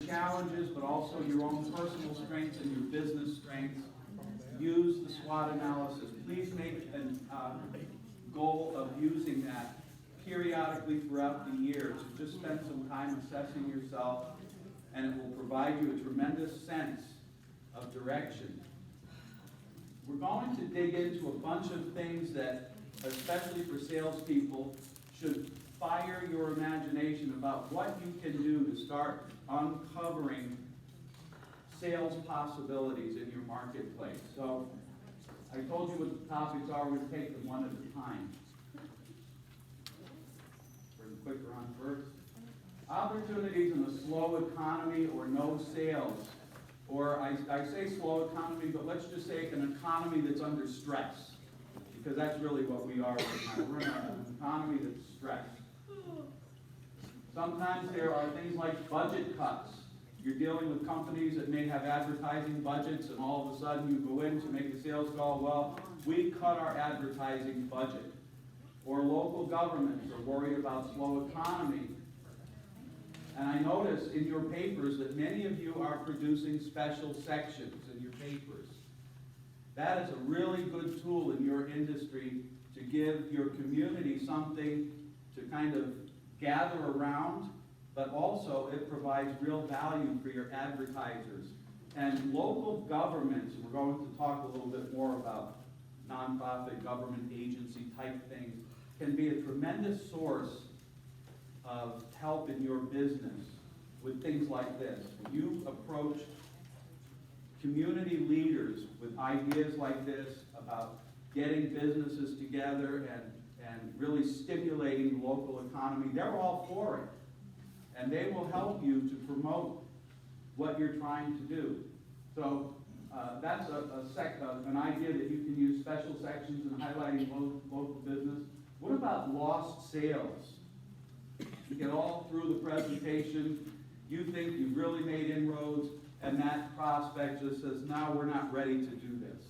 challenges, but also your own personal strengths and your business strengths. Use the SWOT analysis. Please make a goal of using that periodically throughout the year. So just spend some time assessing yourself, and it will provide you a tremendous sense of direction. We're going to dig into a bunch of things that, especially for salespeople, should fire your imagination about what you can do to start uncovering sales possibilities in your marketplace. So I told you what the topics are. We're going to take them one at a time. Bring the clicker on first. Opportunities in a slow economy or no sales. Or I say slow economy, but let's just say an economy that's under stress. Because that's really what we are right now. We're in an economy that's stressed. Sometimes there are things like budget cuts. You're dealing with companies that may have advertising budgets, and all of a sudden you go in to make a sales call. Well, we cut our advertising budget. Or local governments are worried about slow economy. And I notice in your papers that many of you are producing special sections in your papers. That is a really good tool in your industry to give your community something to kind of gather around, but also it provides real value for your advertisers. And local governments, we're going to talk a little bit more about nonprofit government agency type things, can be a tremendous source of help in your business with things like this. When you approach community leaders with ideas like this about getting businesses together and really stimulating the local economy, they're all for it. And they will help you to promote what you're trying to do. So that's an idea that you can use special sections in highlighting local business. What about lost sales? You get all through the presentation, you think you've really made inroads, and that prospect just says, no, we're not ready to do this.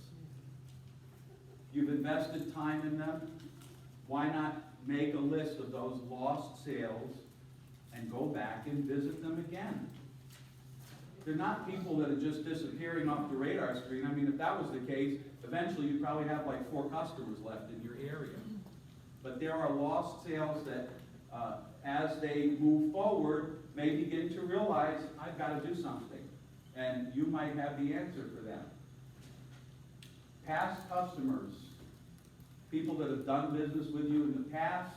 You've invested time in them. Why not make a list of those lost sales and go back and visit them again? They're not people that are just disappearing off the radar screen. I mean, if that was the case, eventually you'd probably have like 4 customers left in your area. But there are lost sales that, as they move forward, may begin to realize, I've got to do something. And you might have the answer for them. Past customers, people that have done business with you in the past,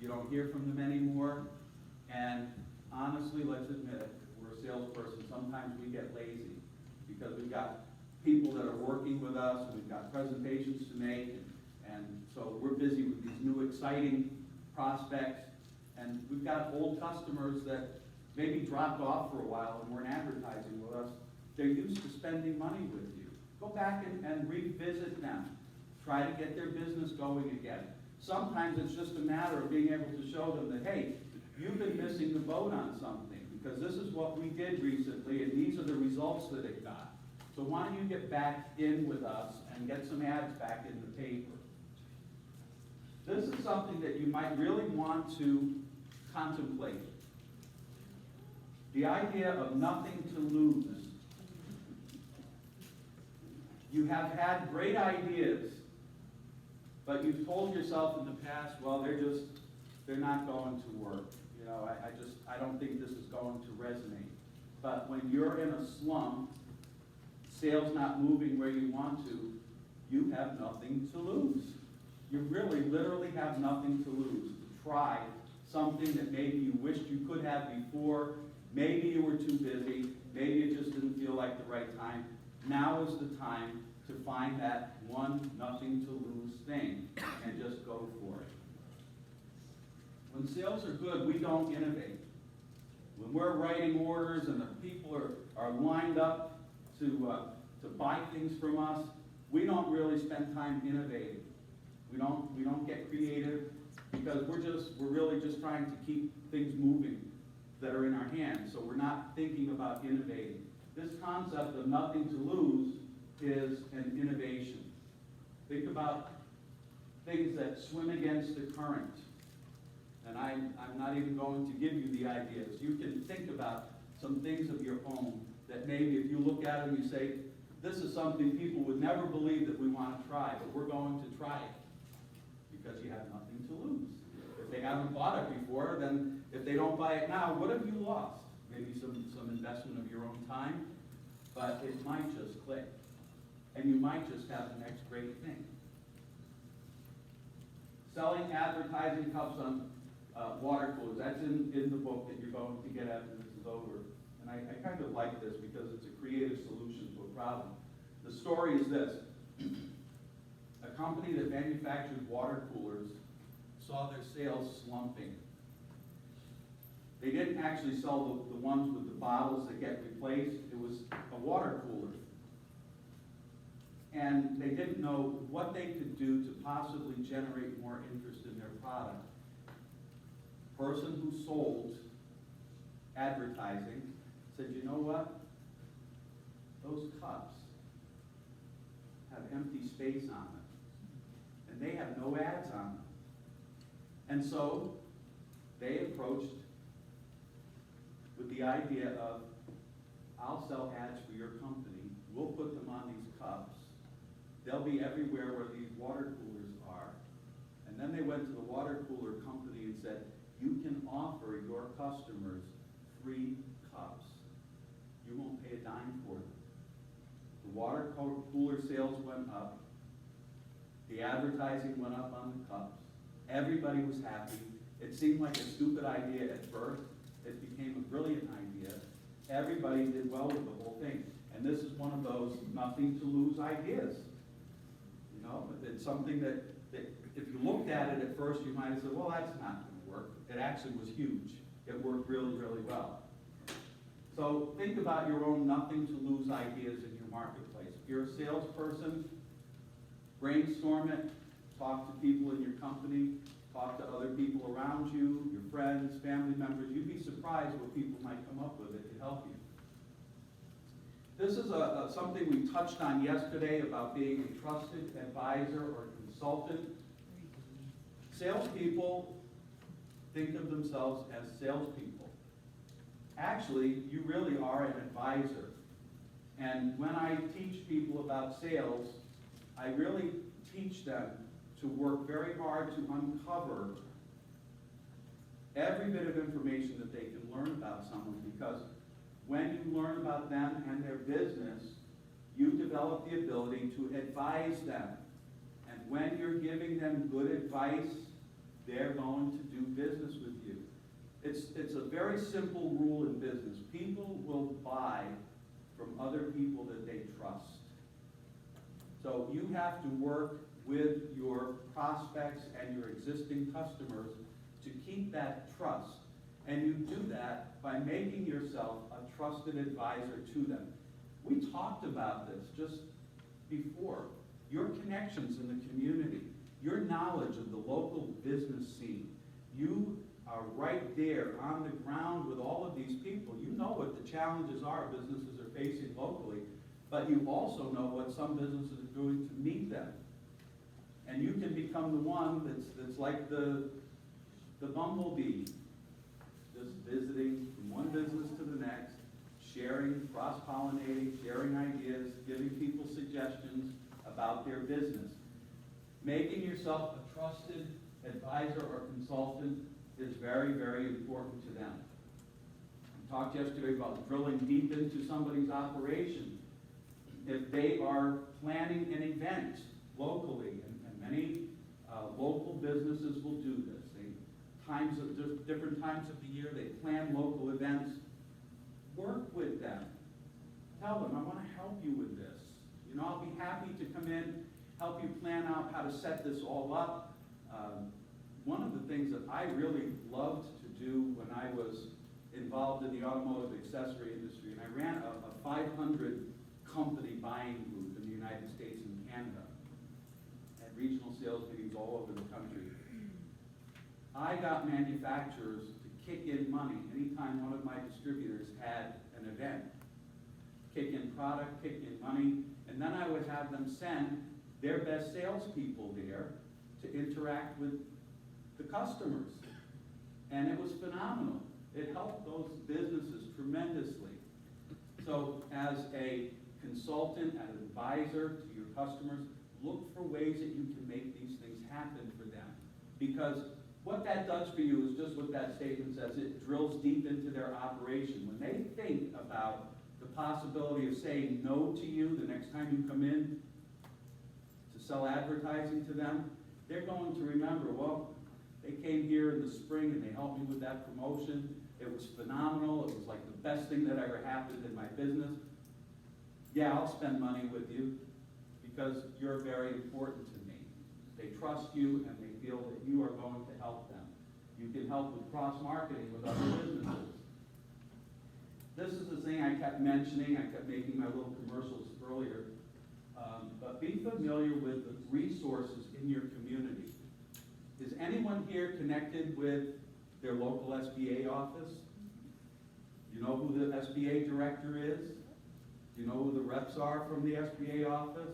you don't hear from them anymore. And honestly, let's admit it, we're a salesperson. Sometimes we get lazy because we've got people that are working with us, and we've got presentations to make, and so we're busy with these new exciting prospects. And we've got old customers that maybe dropped off for a while and weren't advertising with us. They're used to spending money with you. Go back and revisit them. Try to get their business going again. Sometimes it's just a matter of being able to show them that, hey, you've been missing the boat on something, because this is what we did recently, and these are the results that it got. So why don't you get back in with us and get some ads back in the paper? This is something that you might really want to contemplate. The idea of nothing to lose. You have had great ideas, but you've told yourself in the past, well, they're not going to work. You know, I don't think this is going to resonate. But when you're in a slump, sales not moving where you want to, you have nothing to lose. You really, literally have nothing to lose. Try something that maybe you wished you could have before. Maybe you were too busy. Maybe it just didn't feel like the right time. Now is the time to find that one nothing to lose thing and just go for it. When sales are good, we don't innovate. When we're writing orders and the people are lined up to buy things from us, we don't really spend time innovating. We don't get creative, because we're really just trying to keep things moving that are in our hands. So we're not thinking about innovating. This concept of nothing to lose is an innovation. Think about things that swim against the current. And I'm not even going to give you the ideas. You can think about some things of your own that maybe if you look at them, you say, this is something people would never believe that we want to try, but we're going to try it because you have nothing to lose. If they haven't bought it before, then if they don't buy it now, what have you lost? Maybe some investment of your own time, but it might just click. And you might just have the next great thing. Selling advertising cups on water coolers. That's in the book that you're going to get after this is over. And I kind of like this because it's a creative solution to a problem. The story is this. A company that manufactures water coolers saw their sales slumping. They didn't actually sell the ones with the bottles that get replaced. It was a water cooler. And they didn't know what they could do to possibly generate more interest in their product. Person who sold advertising said, you know what? Those cups have empty space on them. And they have no ads on them. And so they approached with the idea of, I'll sell ads for your company. We'll put them on these cups. They'll be everywhere where these water coolers are. And then they went to the water cooler company and said, you can offer your customers free cups. You won't pay a dime for them. The water cooler sales went up. The advertising went up on the cups. Everybody was happy. It seemed like a stupid idea at first. It became a brilliant idea. Everybody did well with the whole thing. And this is one of those nothing to lose ideas. You know, it's something that if you looked at it at first, you might have said, well, that's not going to work. It actually was huge. It worked really, really well. So think about your own nothing to lose ideas in your marketplace. If you're a salesperson, brainstorm it, talk to people in your company, talk to other people around you, your friends, family members. You'd be surprised what people might come up with it to help you. This is something we touched on yesterday about being a trusted advisor or consultant. Salespeople think of themselves as salespeople. Actually, you really are an advisor. And when I teach people about sales, I really teach them to work very hard to uncover every bit of information that they can learn about someone, because when you learn about them and their business, you develop the ability to advise them. And when you're giving them good advice, they're going to do business with you. It's a very simple rule in business. People will buy from other people that they trust. So you have to work with your prospects and your existing customers to keep that trust. And you do that by making yourself a trusted advisor to them. We talked about this just before. Your connections in the community, your knowledge of the local business scene. You are right there on the ground with all of these people. You know what the challenges are businesses are facing locally, but you also know what some businesses are doing to meet them. And you can become the one that's like the bumblebee, just visiting from one business to the next, sharing, cross-pollinating, sharing ideas, giving people suggestions about their business. Making yourself a trusted advisor or consultant is very, very important to them. We talked yesterday about drilling deep into somebody's operation. If they are planning an event locally, and many local businesses will do this. There's different times of the year they plan local events. Work with them. Tell them, I want to help you with this. You know, I'll be happy to come in, help you plan out how to set this all up. One of the things that I really loved to do when I was involved in the automotive accessory industry, and I ran a 500 company buying group in the United States and Canada, at regional sales meetings all over the country. I got manufacturers to kick in money anytime one of my distributors had an event. Kick in product, kick in money, and then I would have them send their best salespeople there to interact with the customers. And it was phenomenal. It helped those businesses tremendously. So as a consultant, as an advisor to your customers, look for ways that you can make these things happen for them. Because what that does for you is just what that statement says. It drills deep into their operation. When they think about the possibility of saying no to you the next time you come in to sell advertising to them, they're going to remember, well, they came here in the spring and they helped me with that promotion. It was phenomenal. It was like the best thing that ever happened in my business. Yeah, I'll spend money with you because you're very important to me. They trust you and they feel that you are going to help them. You can help with cross-marketing with other businesses. This is the thing I kept mentioning. I kept making my little commercials earlier. But be familiar with the resources in your community. Is anyone here connected with their local SBA office? You know who the SBA director is? Do you know who the reps are from the SBA office?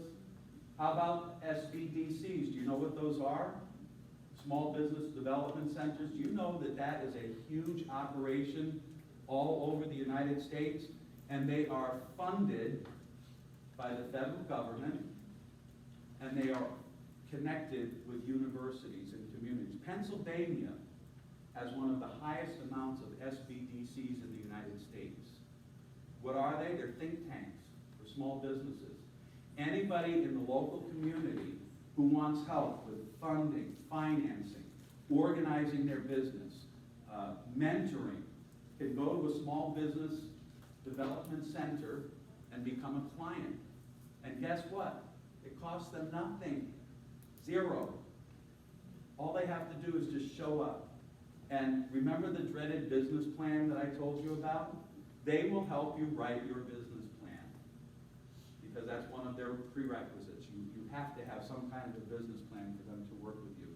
How about SBDCs? Do you know what those are? Small Business Development Centers. Do you know that that is a huge operation all over the United States? And they are funded by the federal government, and they are connected with universities and communities. Pennsylvania has one of the highest amounts of SBDCs in the United States. What are they? They're think tanks for small businesses. Anybody in the local community who wants help with funding, financing, organizing their business, mentoring, can go to a small business development center and become a client. And guess what? It costs them nothing. Zero. All they have to do is just show up. And remember the dreaded business plan that I told you about? They will help you write your business plan, because that's one of their prerequisites. You have to have some kind of a business plan for them to work with you.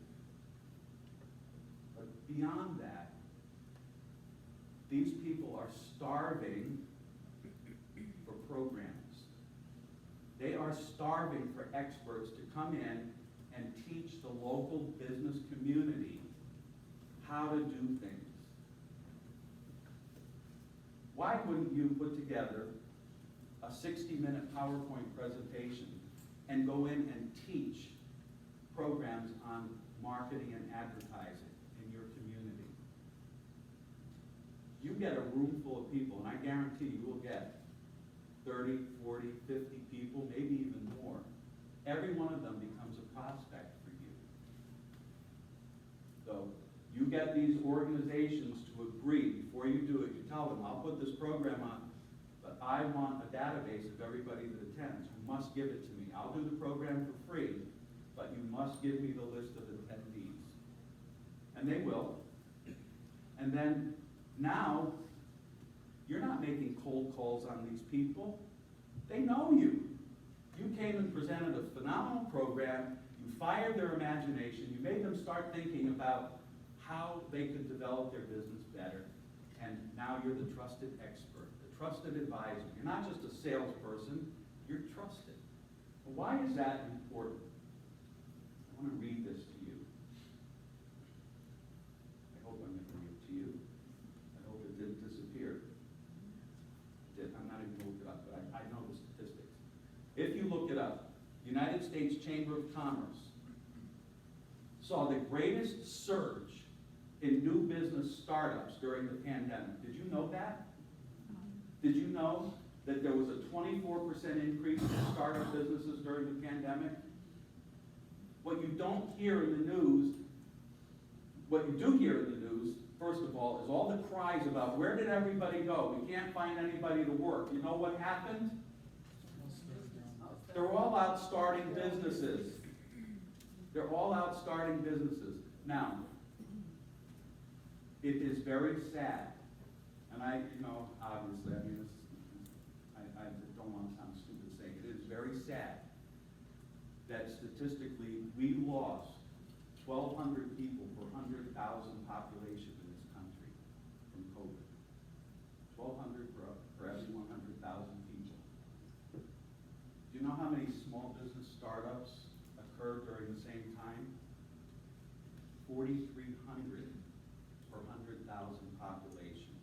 But beyond that, these people are starving for programs. They are starving for experts to come in and teach the local business community how to do things. Why wouldn't you put together a 60-minute PowerPoint presentation and go in and teach programs on marketing and advertising in your community? You get a room full of people, and I guarantee you will get 30, 40, 50 people, maybe even more. Every one of them becomes a prospect for you. So you get these organizations to agree before you do it. You tell them, I'll put this program on, but I want a database of everybody that attends. You must give it to me. I'll do the program for free, but you must give me the list of attendees. And they will. And then now, you're not making cold calls on these people. They know you. You came and presented a phenomenal program. You fired their imagination. You made them start thinking about how they could develop their business better. And now you're the trusted expert, the trusted advisor. You're not just a salesperson, you're trusted. Well, why is that important? I want to read this to you. I hope I'm going to read it to you. I hope it didn't disappear. I'm not even going to look it up, but I know the statistics. If you look it up, United States Chamber of Commerce saw the greatest surge in new business startups during the pandemic. Did you know that? Did you know that there was a 24% increase in startup businesses during the pandemic? What you don't hear in the news, what you do hear in the news, first of all, is all the cries about where did everybody go? We can't find anybody to work. You know what happened? They're all out starting businesses. They're all out starting businesses. Now, it is very sad, and obviously, I don't want to sound stupid saying it. It is very sad that statistically we lost 1,200 people per 100,000 population in this country from COVID. 1,200 for every 100,000 people. Do you know how many small business startups occurred during the same time? 4,300 per 100,000 population.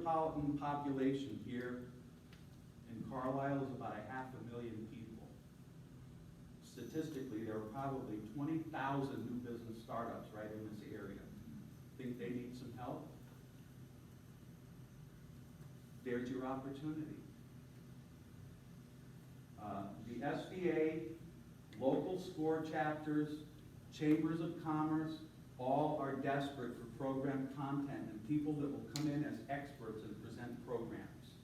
metropolitan population here in Carlisle is about 500,000 people. Statistically, there are probably 20,000 new business startups right in this area. Think they need some help? There's your opportunity. The SBA, local SCORE chapters, chambers of commerce, all are desperate for program content and people that will come in as experts and present programs.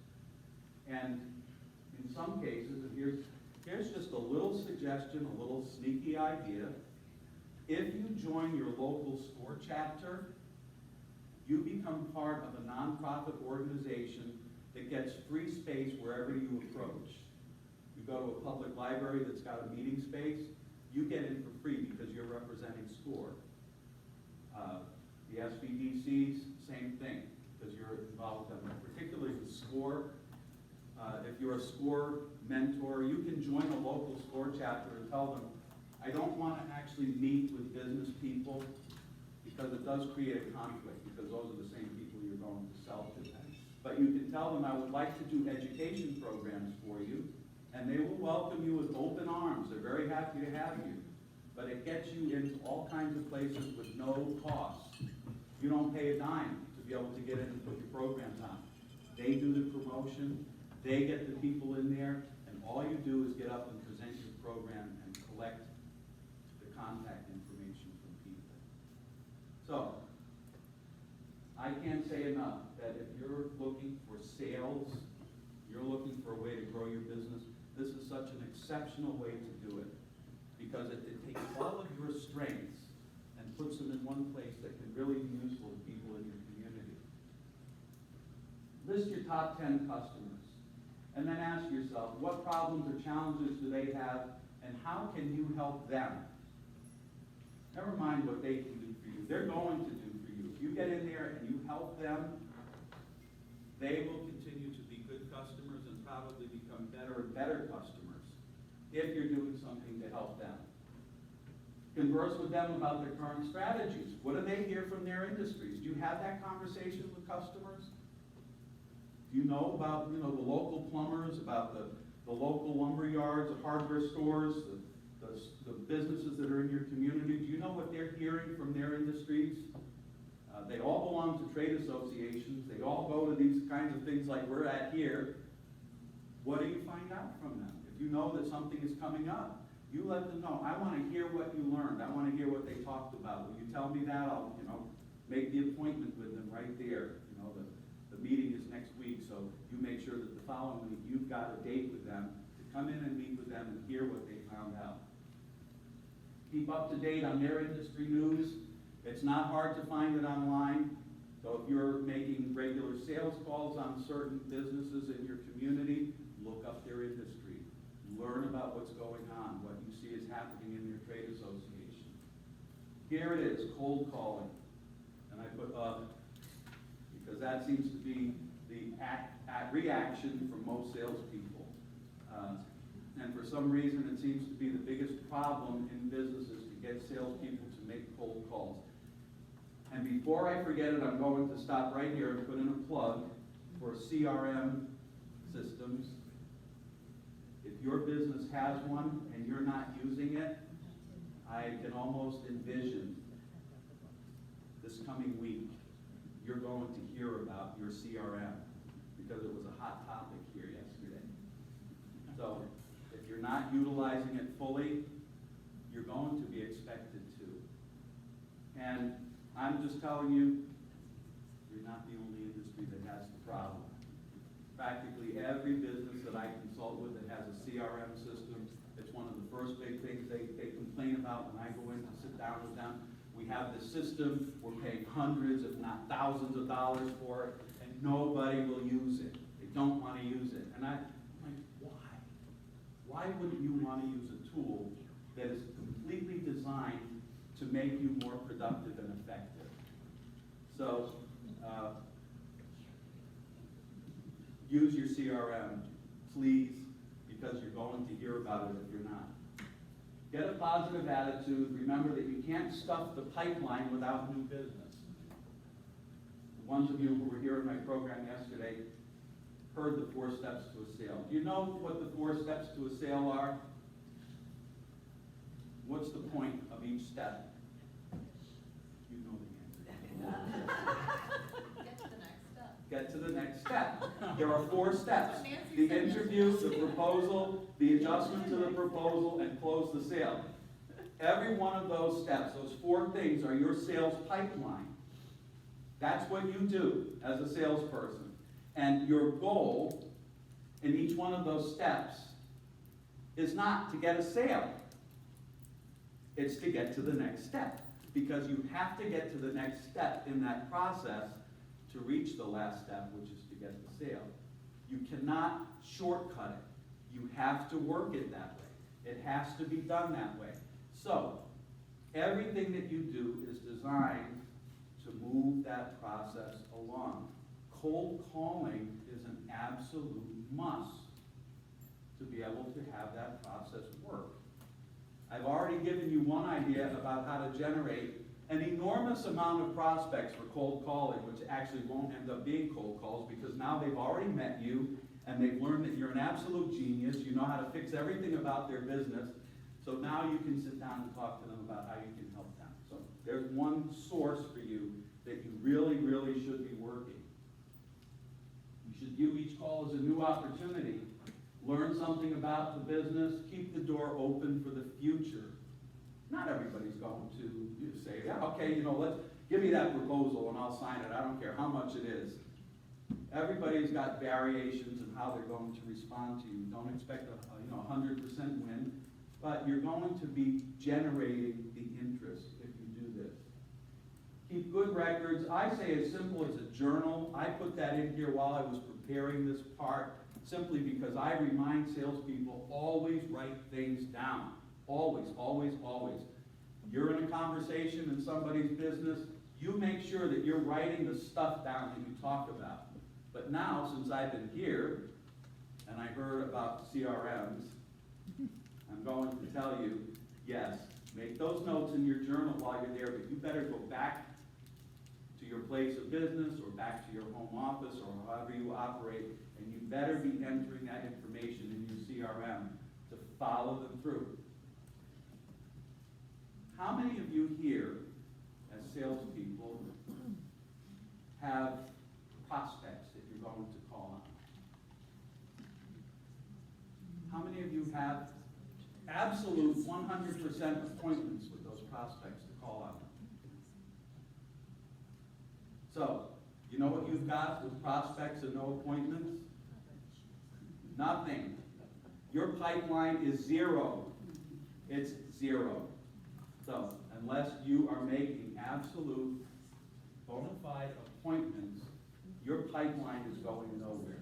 And in some cases, and here's just a little suggestion, a little sneaky idea. If you join your local SCORE chapter, you become part of a nonprofit organization that gets free space wherever you approach. You go to a public library that's got a meeting space, you get in for free because you're representing SCORE. The SBDCs, same thing, because you're involved with them, particularly with SCORE. If you're a SCORE mentor, you can join a local SCORE chapter and tell them, I don't want to actually meet with business people because it does create a conflict, because those are the same people you're going to sell to. But you can tell them, I would like to do education programs for you, and they will welcome you with open arms. They're very happy to have you. But it gets you into all kinds of places with no cost. You don't pay a dime to be able to get in and put your programs on. They do the promotion, they get the people in there, and all you do is get up and present your program and collect the contact information from people. So, I can't say enough that if you're looking for sales, you're looking for a way to grow your business, this is such an exceptional way to do it, because it takes all of your strengths and puts them in one place that can really be useful to people in your community. List your top 10 customers, and then ask yourself, what problems or challenges do they have, and how can you help them? Never mind what they can do for you. They're going to do for you. If you get in there and you help them, they will continue to be good customers and probably become better and better customers if you're doing something to help them. Converse with them about their current strategies. What do they hear from their industries? Do you have that conversation with customers? Do you know about the local plumbers, about the local lumber yards, the hardware stores, the businesses that are in your community? Do you know what they're hearing from their industries? They all belong to trade associations. They all go to these kinds of things like we're at here. What do you find out from them? If you know that something is coming up, you let them know. I want to hear what you learned. I want to hear what they talked about. When you tell me that, I'll make the appointment with them right there. The meeting is next week, so you make sure that the following week you've got a date with them to come in and meet with them and hear what they found out. Keep up to date on their industry news. It's not hard to find it online. So if you're making regular sales calls on certain businesses in your community, look up their industry. Learn about what's going on, what you see is happening in your trade association. Here it is, cold calling. And I put because that seems to be the reaction from most salespeople. And for some reason, it seems to be the biggest problem in businesses to get salespeople to make cold calls. And before I forget it, I'm going to stop right here and put in a plug for CRM systems. If your business has one and you're not using it, I can almost envision this coming week, you're going to hear about your CRM because it was a hot topic here yesterday. So if you're not utilizing it fully, you're going to be expected to. And I'm just telling you, you're not the only industry that has the problem. Practically every business that I consult with that has a CRM system, it's one of the first big things they complain about when I go in to sit down with them. We have this system, we're paying hundreds, if not thousands of dollars for it, and nobody will use it. They don't want to use it. And I'm like, why? Why wouldn't you want to use a tool that is completely designed to make you more productive and effective? So, use your CRM, please, because you're going to hear about it if you're not. Get a positive attitude. Remember that you can't stuff the pipeline without new business. The ones of you who were here in my program yesterday heard the 4 steps to a sale. Do you know what the 4 steps to a sale are? What's the point of each step? You know the answer. Get to the next step. Get to the next step. There are 4 steps. Nancy The said interview, the proposal, the adjustment to the proposal, and close the sale. Every one of those steps, those 4 things, are your sales pipeline. That's what you do as a salesperson. And your goal in each one of those steps is not to get a sale. It's to get to the next step. Because you have to get to the next step in that process to reach the last step, which is to get the sale. You cannot shortcut it. You have to work it that way. It has to be done that way. So, everything that you do is designed to move that process along. Cold calling is an absolute must to be able to have that process work. I've already given you one idea about how to generate an enormous amount of prospects for cold calling, which actually won't end up being cold calls because now they've already met you and they've learned that you're an absolute genius, you know how to fix everything about their business, so now you can sit down and talk to them about how you can help them. So there's one source for you that you really, really should be working. You should view each call as a new opportunity. Learn something about the business, keep the door open for the future. Not everybody's going to say, yeah, okay, let's give me that proposal and I'll sign it. I don't care how much it is. Everybody's got variations in how they're going to respond to you. Don't expect a 100% win, but you're going to be generating the interest if you do this. Keep good records. I say as simple as a journal. I put that in here while I was preparing this part, simply because I remind salespeople, always write things down. Always, always, always. You're in a conversation in somebody's business, you make sure that you're writing the stuff down that you talk about. But now, since I've been here, and I heard about CRMs, I'm going to tell you, yes, make those notes in your journal while you're there, but you better go back to your place of business or back to your home office or however you operate, and you better be entering that information in your CRM to follow them through. How many of you here, as salespeople, have prospects that you're going to call on? How many of you have absolute 100% appointments with those prospects to call on? So, you know what you've got with prospects and no appointments? Nothing. Your pipeline is 0. It's 0. So, unless you are making absolute bona fide appointments, your pipeline is going nowhere.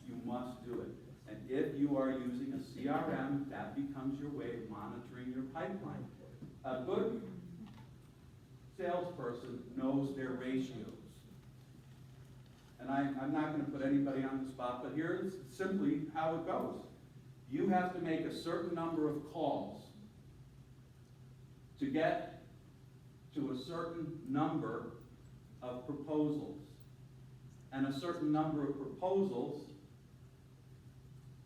You must do it. And if you are using a CRM, that becomes your way of monitoring your pipeline. A good salesperson knows their ratios. And I'm not going to put anybody on the spot, but here's simply how it goes. You have to make a certain number of calls to get to a certain number of proposals, and a certain number of proposals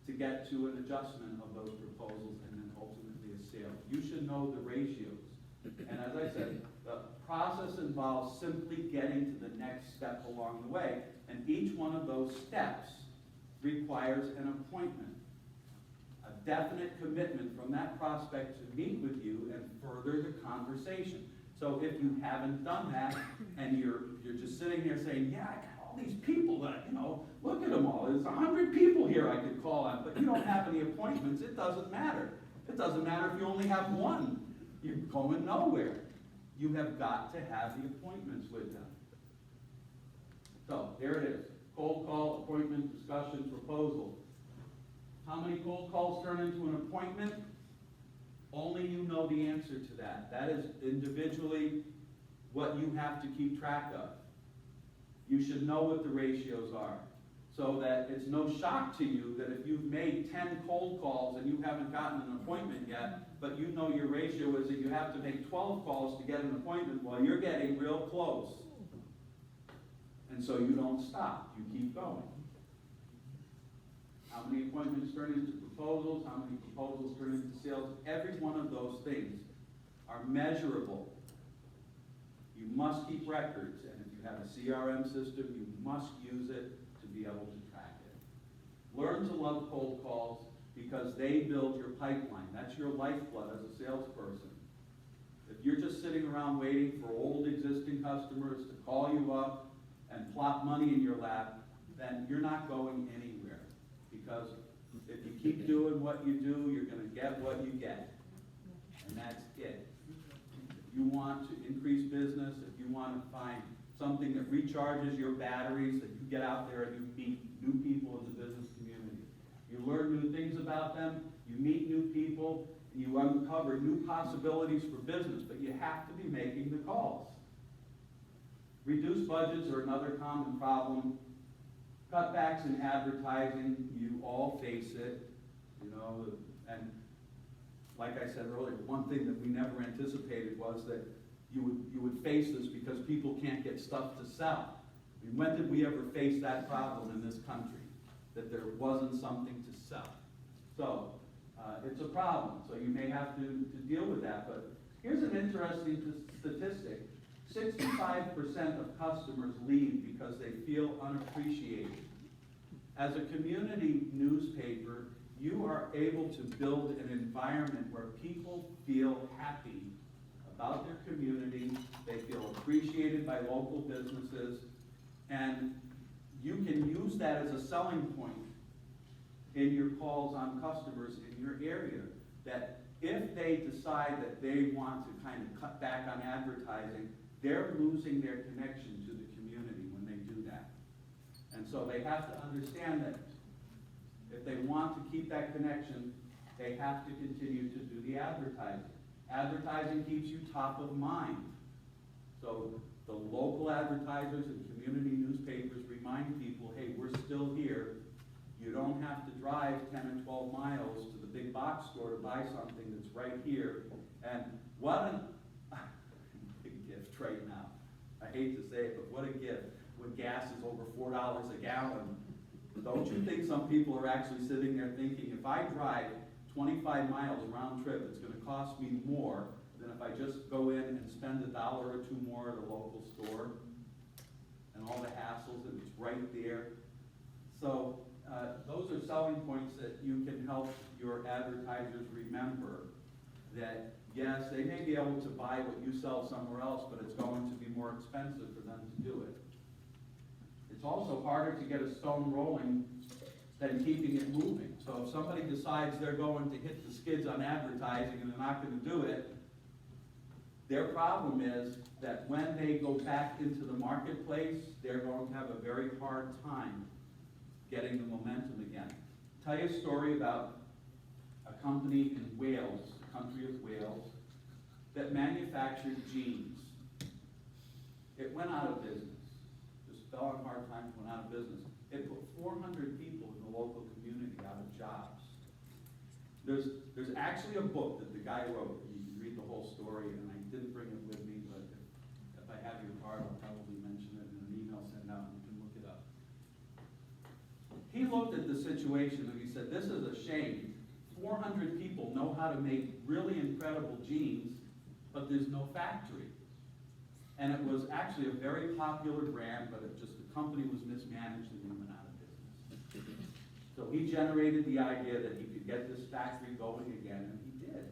to get to an adjustment of those proposals and then ultimately a sale. You should know the ratios. And as I said, the process involves simply getting to the next step along the way, and each one of those steps requires an appointment. A definite commitment from that prospect to meet with you and further the conversation. So if you haven't done that and you're just sitting there saying, yeah, I got all these people that, look at them all. There's 100 people here I could call on, but you don't have any appointments. It doesn't matter. It doesn't matter if you only have one. You're going nowhere. You have got to have the appointments with them. So there it is. Cold call, appointment, discussion, proposal. How many cold calls turn into an appointment? Only you know the answer to that. That is individually what you have to keep track of. You should know what the ratios are, so that it's no shock to you that if you've made 10 cold calls and you haven't gotten an appointment yet, but you know your ratio is that you have to make 12 calls to get an appointment, while you're getting real close. And so you don't stop, you keep going. How many appointments turn into proposals? How many proposals turn into sales? Every one of those things are measurable. You must keep records, and if you have a CRM system, you must use it to be able to track it. Learn to love cold calls because they build your pipeline. That's your lifeblood as a salesperson. If you're just sitting around waiting for old existing customers to call you up and plop money in your lap, then you're not going anywhere. Because if you keep doing what you do, you're going to get what you get. And that's it. If you want to increase business, if you want to find something that recharges your batteries, that you get out there and you meet new people in the business community. You learn new things about them, you meet new people, and you uncover new possibilities for business, but you have to be making the calls. Reduced budgets are another common problem. Cutbacks in advertising, you all face it, and like I said earlier, one thing that we never anticipated was that you would face this because people can't get stuff to sell. I mean, when did we ever face that problem in this country, that there wasn't something to sell? So, it's a problem, so you may have to deal with that, but here's an interesting statistic. 65% of customers leave because they feel unappreciated. As a community newspaper, you are able to build an environment where people feel happy about their community, they feel appreciated by local businesses, and you can use that as a selling point in your calls on customers in your area. That if they decide that they want to kind of cut back on advertising, they're losing their connection to the community when they do that. And so they have to understand that if they want to keep that connection, they have to continue to do the advertising. Advertising keeps you top of mind. So the local advertisers and community newspapers remind people, hey, we're still here. You don't have to drive 10 or 12 miles to the big box store to buy something that's right here. And what a big gift right now. I hate to say it, but what a gift when gas is over $4 a gallon. Don't you think some people are actually sitting there thinking, if I drive 25 miles round trip, it's going to cost me more than if I just go in and spend $1 or $2 more at a local store, and all the hassles, and it's right there. So those are selling points that you can help your advertisers remember that, yes, they may be able to buy what you sell somewhere else, but it's going to be more expensive for them to do it. It's also harder to get a stone rolling than keeping it moving. So if somebody decides they're going to hit the skids on advertising and they're not going to do it, their problem is that when they go back into the marketplace, they're going to have a very hard time getting the momentum again. I'll tell you a story about a company in Wales, the country of Wales, that manufactured jeans. It went out of business. Just fell on hard times, went out of business. It put 400 people in the local community out of jobs. There's actually a book that the guy wrote. You can read the whole story, and I didn't bring it with me, but if I have your card, I'll probably mention it in an email sent out, and you can look it up. He looked at the situation and he said, this is a shame. 400 people know how to make really incredible jeans, but there's no factory. And it was actually a very popular brand, but the company was mismanaged and they went out of business. So he generated the idea that he could get this factory going again, and he did.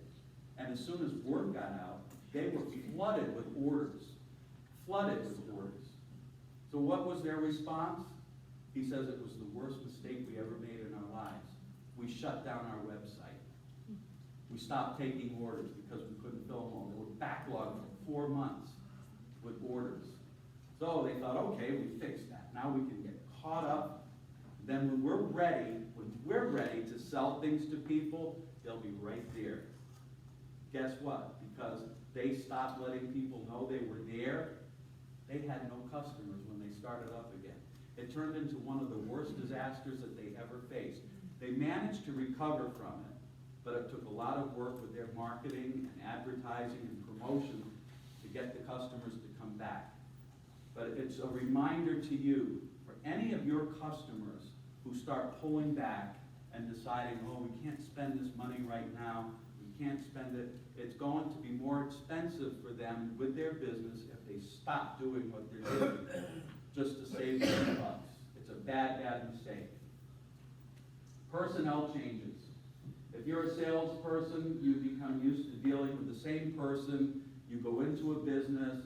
And as soon as word got out, they were flooded with orders. Flooded with orders. So what was their response? He says it was the worst mistake we ever made in our lives. We shut down our website. We stopped taking orders because we couldn't fill them all. They were backlogged for 4 months with orders. So they thought, okay, we fixed that. Now we can get caught up. Then when we're ready to sell things to people, they'll be right there. Guess what? Because they stopped letting people know they were there, they had no customers when they started up again. It turned into one of the worst disasters that they ever faced. They managed to recover from it, but it took a lot of work with their marketing and advertising and promotion to get the customers to come back. But it's a reminder to you, for any of your customers who start pulling back and deciding, oh, we can't spend this money right now, we can't spend it, it's going to be more expensive for them with their business if they stop doing what they're doing just to save their bucks. It's a bad, bad mistake. Personnel changes. If you're a salesperson, you become used to dealing with the same person, you go into a business,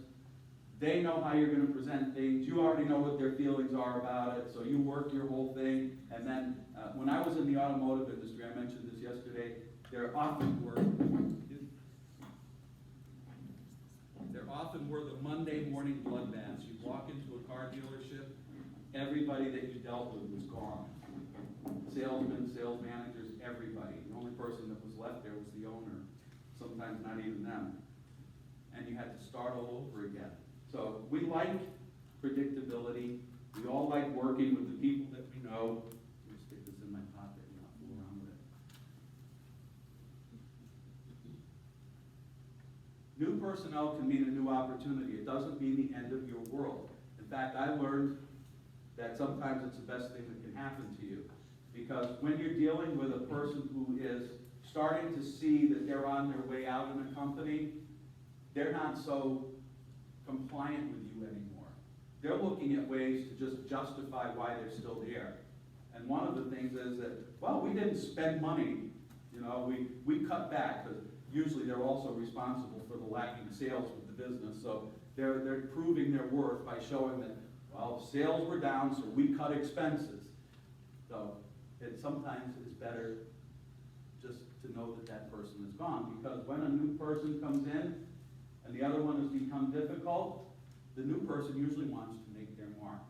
they know how you're going to present things, you already know what their feelings are about it, so you work your whole thing, and then when I was in the automotive industry, I mentioned this yesterday, there often were the Monday morning bloodbaths. You'd walk into a car dealership, everybody that you dealt with was gone. Salesmen, sales managers, everybody. The only person that was left there was the owner, sometimes not even them. And you had to start all over again. So we like predictability. We all like working with the people that we know. Let me stick this in my pocket and not fool around with it. New personnel can mean a new opportunity. It doesn't mean the end of your world. In fact, I learned that sometimes it's the best thing that can happen to you. Because when you're dealing with a person who is starting to see that they're on their way out in a company, they're not so compliant with you anymore. They're looking at ways to just justify why they're still there. And one of the things is that, well, we didn't spend money, we cut back, because usually they're also responsible for the lacking sales with the business, so they're proving their worth by showing that, well, sales were down, so we cut expenses. So it sometimes is better just to know that that person is gone, because when a new person comes in and the other one has become difficult, the new person usually wants to make their mark.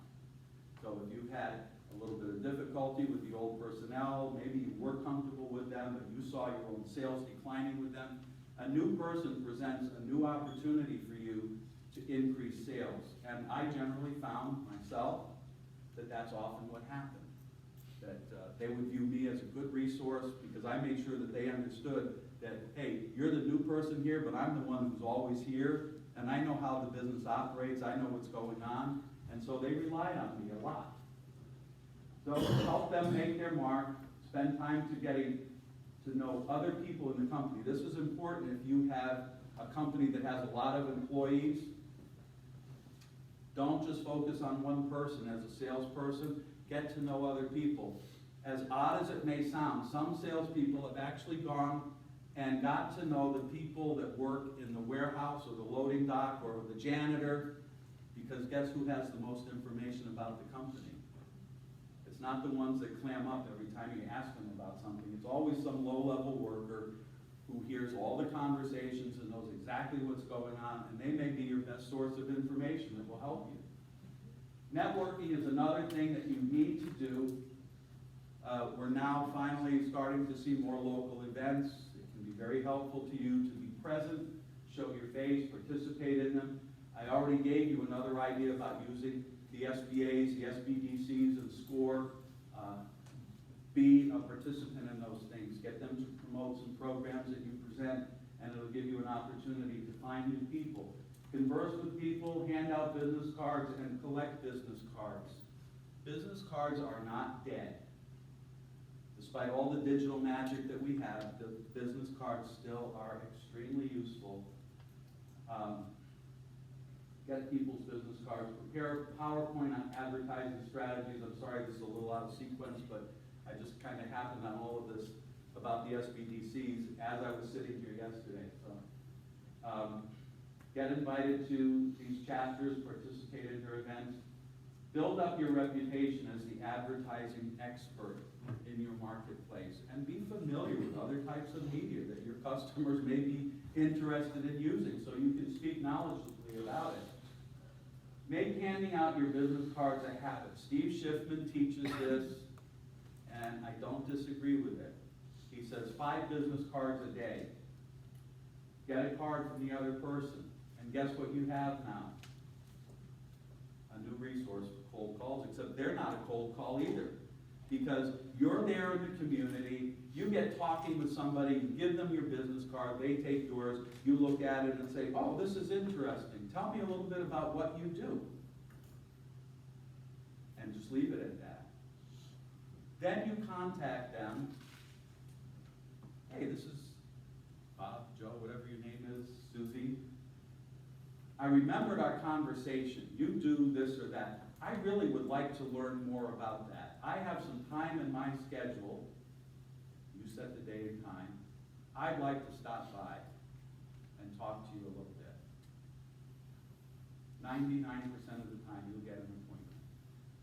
So if you've had a little bit of difficulty with the old personnel, maybe you were comfortable with them, but you saw your own sales declining with them, a new person presents a new opportunity for you to increase sales. And I generally found myself that that's often what happened. That they would view me as a good resource because I made sure that they understood that, hey, you're the new person here, but I'm the one who's always here, and I know how the business operates, I know what's going on, and so they relied on me a lot. So help them make their mark, spend time to getting to know other people in the company. This is important if you have a company that has a lot of employees. Don't just focus on one person as a salesperson. Get to know other people. As odd as it may sound, some salespeople have actually gone and got to know the people that work in the warehouse or the loading dock or the janitor, because guess who has the most information about the company? It's not the ones that clam up every time you ask them about something. It's always some low-level worker who hears all the conversations and knows exactly what's going on, and they may be your best source of information that will help you. Networking is another thing that you need to do. We're now finally starting to see more local events. It can be very helpful to you to be present, show your face, participate in them. I already gave you another idea about using the SBAs, the SBDCs, and SCORE. Be a participant in those things. Get them to promote some programs that you present, and it'll give you an opportunity to find new people. Converse with people, hand out business cards, and collect business cards. Business cards are not dead. Despite all the digital magic that we have, the business cards still are extremely useful. Get people's business cards. Prepare a PowerPoint on advertising strategies. I'm sorry this is a little out of sequence, but I just kind of happened on all of this about the SBDCs as I was sitting here yesterday. So, get invited to these chapters, participate in their events. Build up your reputation as the advertising expert in your marketplace, and be familiar with other types of media that your customers may be interested in using so you can speak knowledgeably about it. Make handing out your business cards a habit. Steve Schiffman teaches this, and I don't disagree with it. He says 5 business cards a day. Get a card from the other person, and guess what you have now? A new resource for cold calls, except they're not a cold call either. Because you're there in the community, you get talking with somebody, you give them your business card, they take yours, you look at it and say, oh, this is interesting. Tell me a little bit about what you do. and just leave it at that. Then you contact them. Hey, this is Bob, Joe, whatever your name is, Susie. I remembered our conversation. You do this or that. I really would like to learn more about that. I have some time in my schedule. You set the day and time. I'd like to stop by and talk to you a little bit. 99% of the time you'll get an appointment.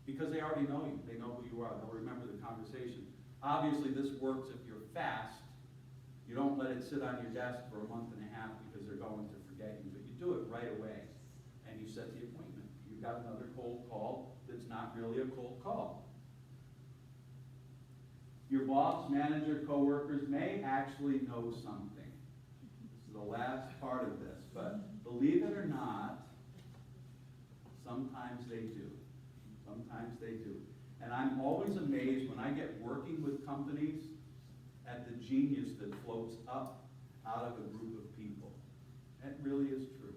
Because they already know you. They know who you are. They'll remember the conversation. Obviously this works if you're fast. You don't let it sit on your desk for a month and a half because they're going to forget you. But you do it right away and you set the appointment. You've got another cold call that's not really a cold call. Your boss, manager, coworkers may actually know something. This is the last part of this, but believe it or not, sometimes they do. Sometimes they do. And I'm always amazed when I get working with companies at the genius that floats up out of a group of people. That really is true.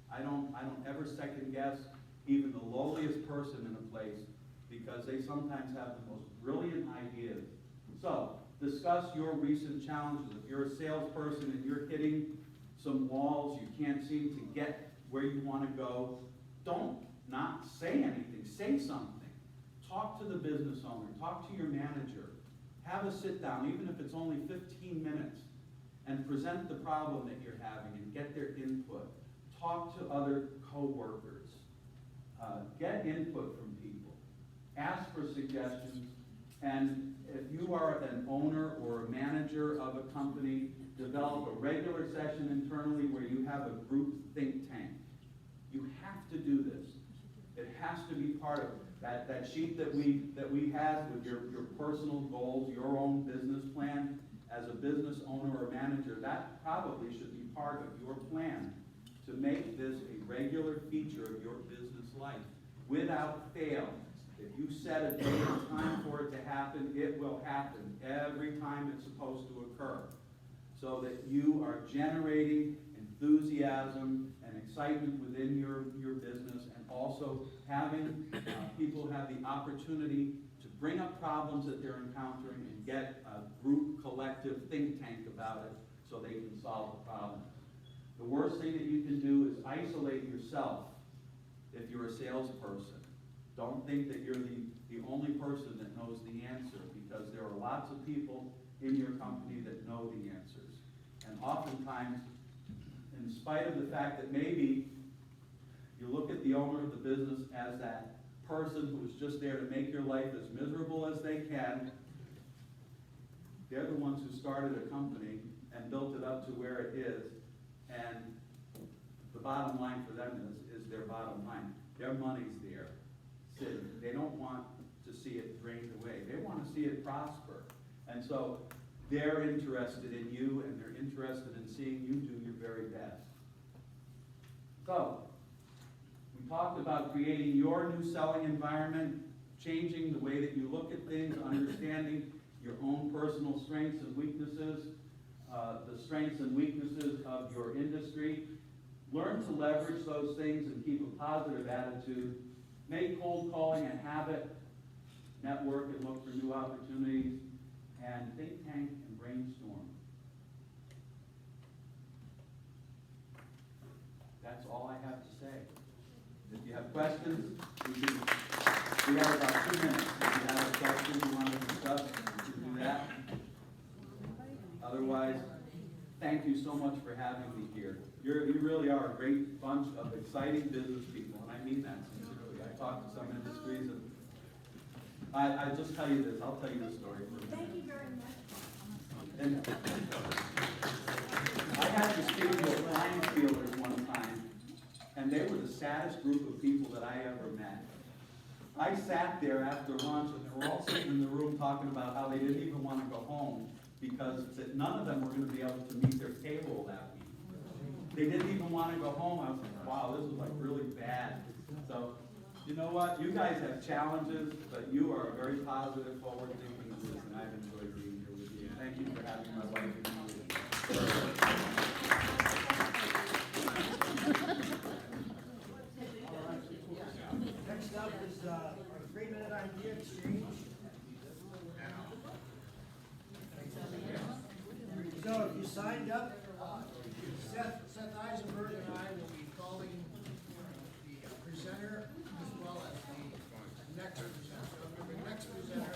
I don't ever second guess even the lowliest person in a place because they sometimes have the most brilliant ideas. So, discuss your recent challenges. If you're a salesperson and you're hitting some walls, you can't seem to get where you want to go, don't not say anything. Say something. Talk to the business owner. Talk to your manager. Have a sit down, even if it's only 15 minutes, and present the problem that you're having and get their input. Talk to other coworkers. Get input from people. Ask for suggestions. And if you are an owner or a manager of a company, develop a regular session internally where you have a group think tank. You have to do this. It has to be part of that sheet that we had with your personal goals, your own business plan. As a business owner or manager, that probably should be part of your plan to make this a regular feature of your business life. Without fail, if you set a date and time for it to happen, it will happen every time it's supposed to occur. So that you are generating enthusiasm and excitement within your business, and also having people have the opportunity to bring up problems that they're encountering and get a group collective think tank about it so they can solve the problem. The worst thing that you can do is isolate yourself if you're a salesperson. Don't think that you're the only person that knows the answer, because there are lots of people in your company that know the answers. And oftentimes, in spite of the fact that maybe you look at the owner of the business as that person who's just there to make your life as miserable as they can, they're the ones who started a company and built it up to where it is. And the bottom line for them is their bottom line. Their money's there sitting. They don't want to see it drained away. They want to see it prosper. And so they're interested in you, and they're interested in seeing you do your very best. So, we talked about creating your new selling environment, changing the way that you look at things, understanding your own personal strengths and weaknesses, the strengths and weaknesses of your industry. Learn to leverage those things and keep a positive attitude. Make cold calling a habit. Network and look for new opportunities. And think tank and brainstorm. That's all I have to say. If you have questions, we have about 2 minutes. If you have a question you want to discuss, you can do that. Otherwise, thank you so much for having me here. You really are a great bunch of exciting business people, and I mean that sincerely. I talked to some industries, and I just tell you this. I'll tell you this story for a minute. Thank you very much. And I had to speak to appliance dealers one time, and they were the saddest group of people that I ever met. I sat there after lunch, and they were all sitting in the room talking about how they didn't even want to go home because that none of them were going to be able to meet their payroll that week. They didn't even want to go home. I was like, wow, this is like really bad. So, you know what? You guys have challenges, but you are a very positive, forward-thinking group, and I've enjoyed being here with you. Thank you for having my wife and Next up is our 3-minute you signed up. Seth Eisenberg and I will be calling the presenter as well as the next presenter. So the next presenter,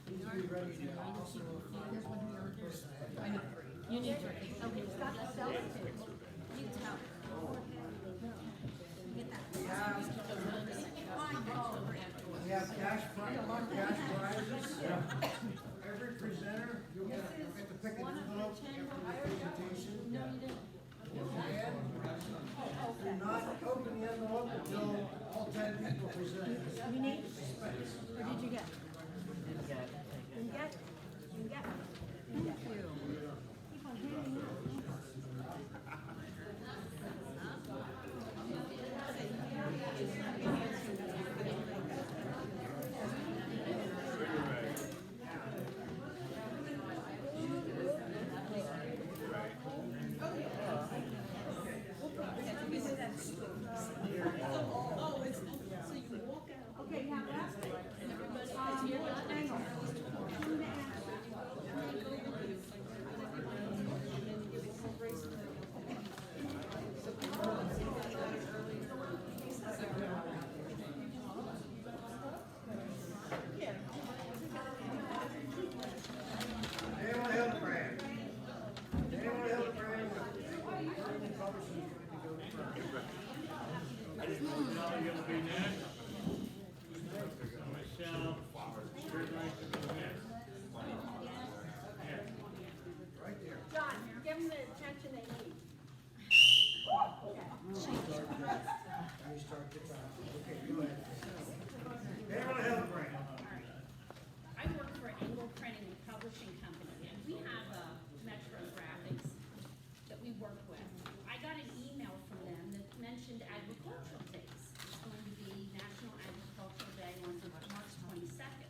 please be ready to also. You need to, okay, stop the cell table. You tell. Get that. We have cash prizes. Every presenter, you'll get to pick an envelope after the presentation. No, you didn't. And do not open the envelope until all 10 people present. You need, or did you get? Didn't get. Didn't get? Didn't get? Thank you. Keep on handing out. Okay, now that's it. Hang on. Daniel Hildebrand. Daniel Hildebrand. Publishing is going to go first. You're gonna be next. Michelle, you're going to be next. Right there. John, give them the attention they need. You start the time. Okay, go ahead. Daniel Hildebrand. I work for Engel Printing and Publishing Company, and we have Metro Graphics that we work with. I got an email from them that mentioned agricultural days. It's going to be National Agricultural Day on March 22nd.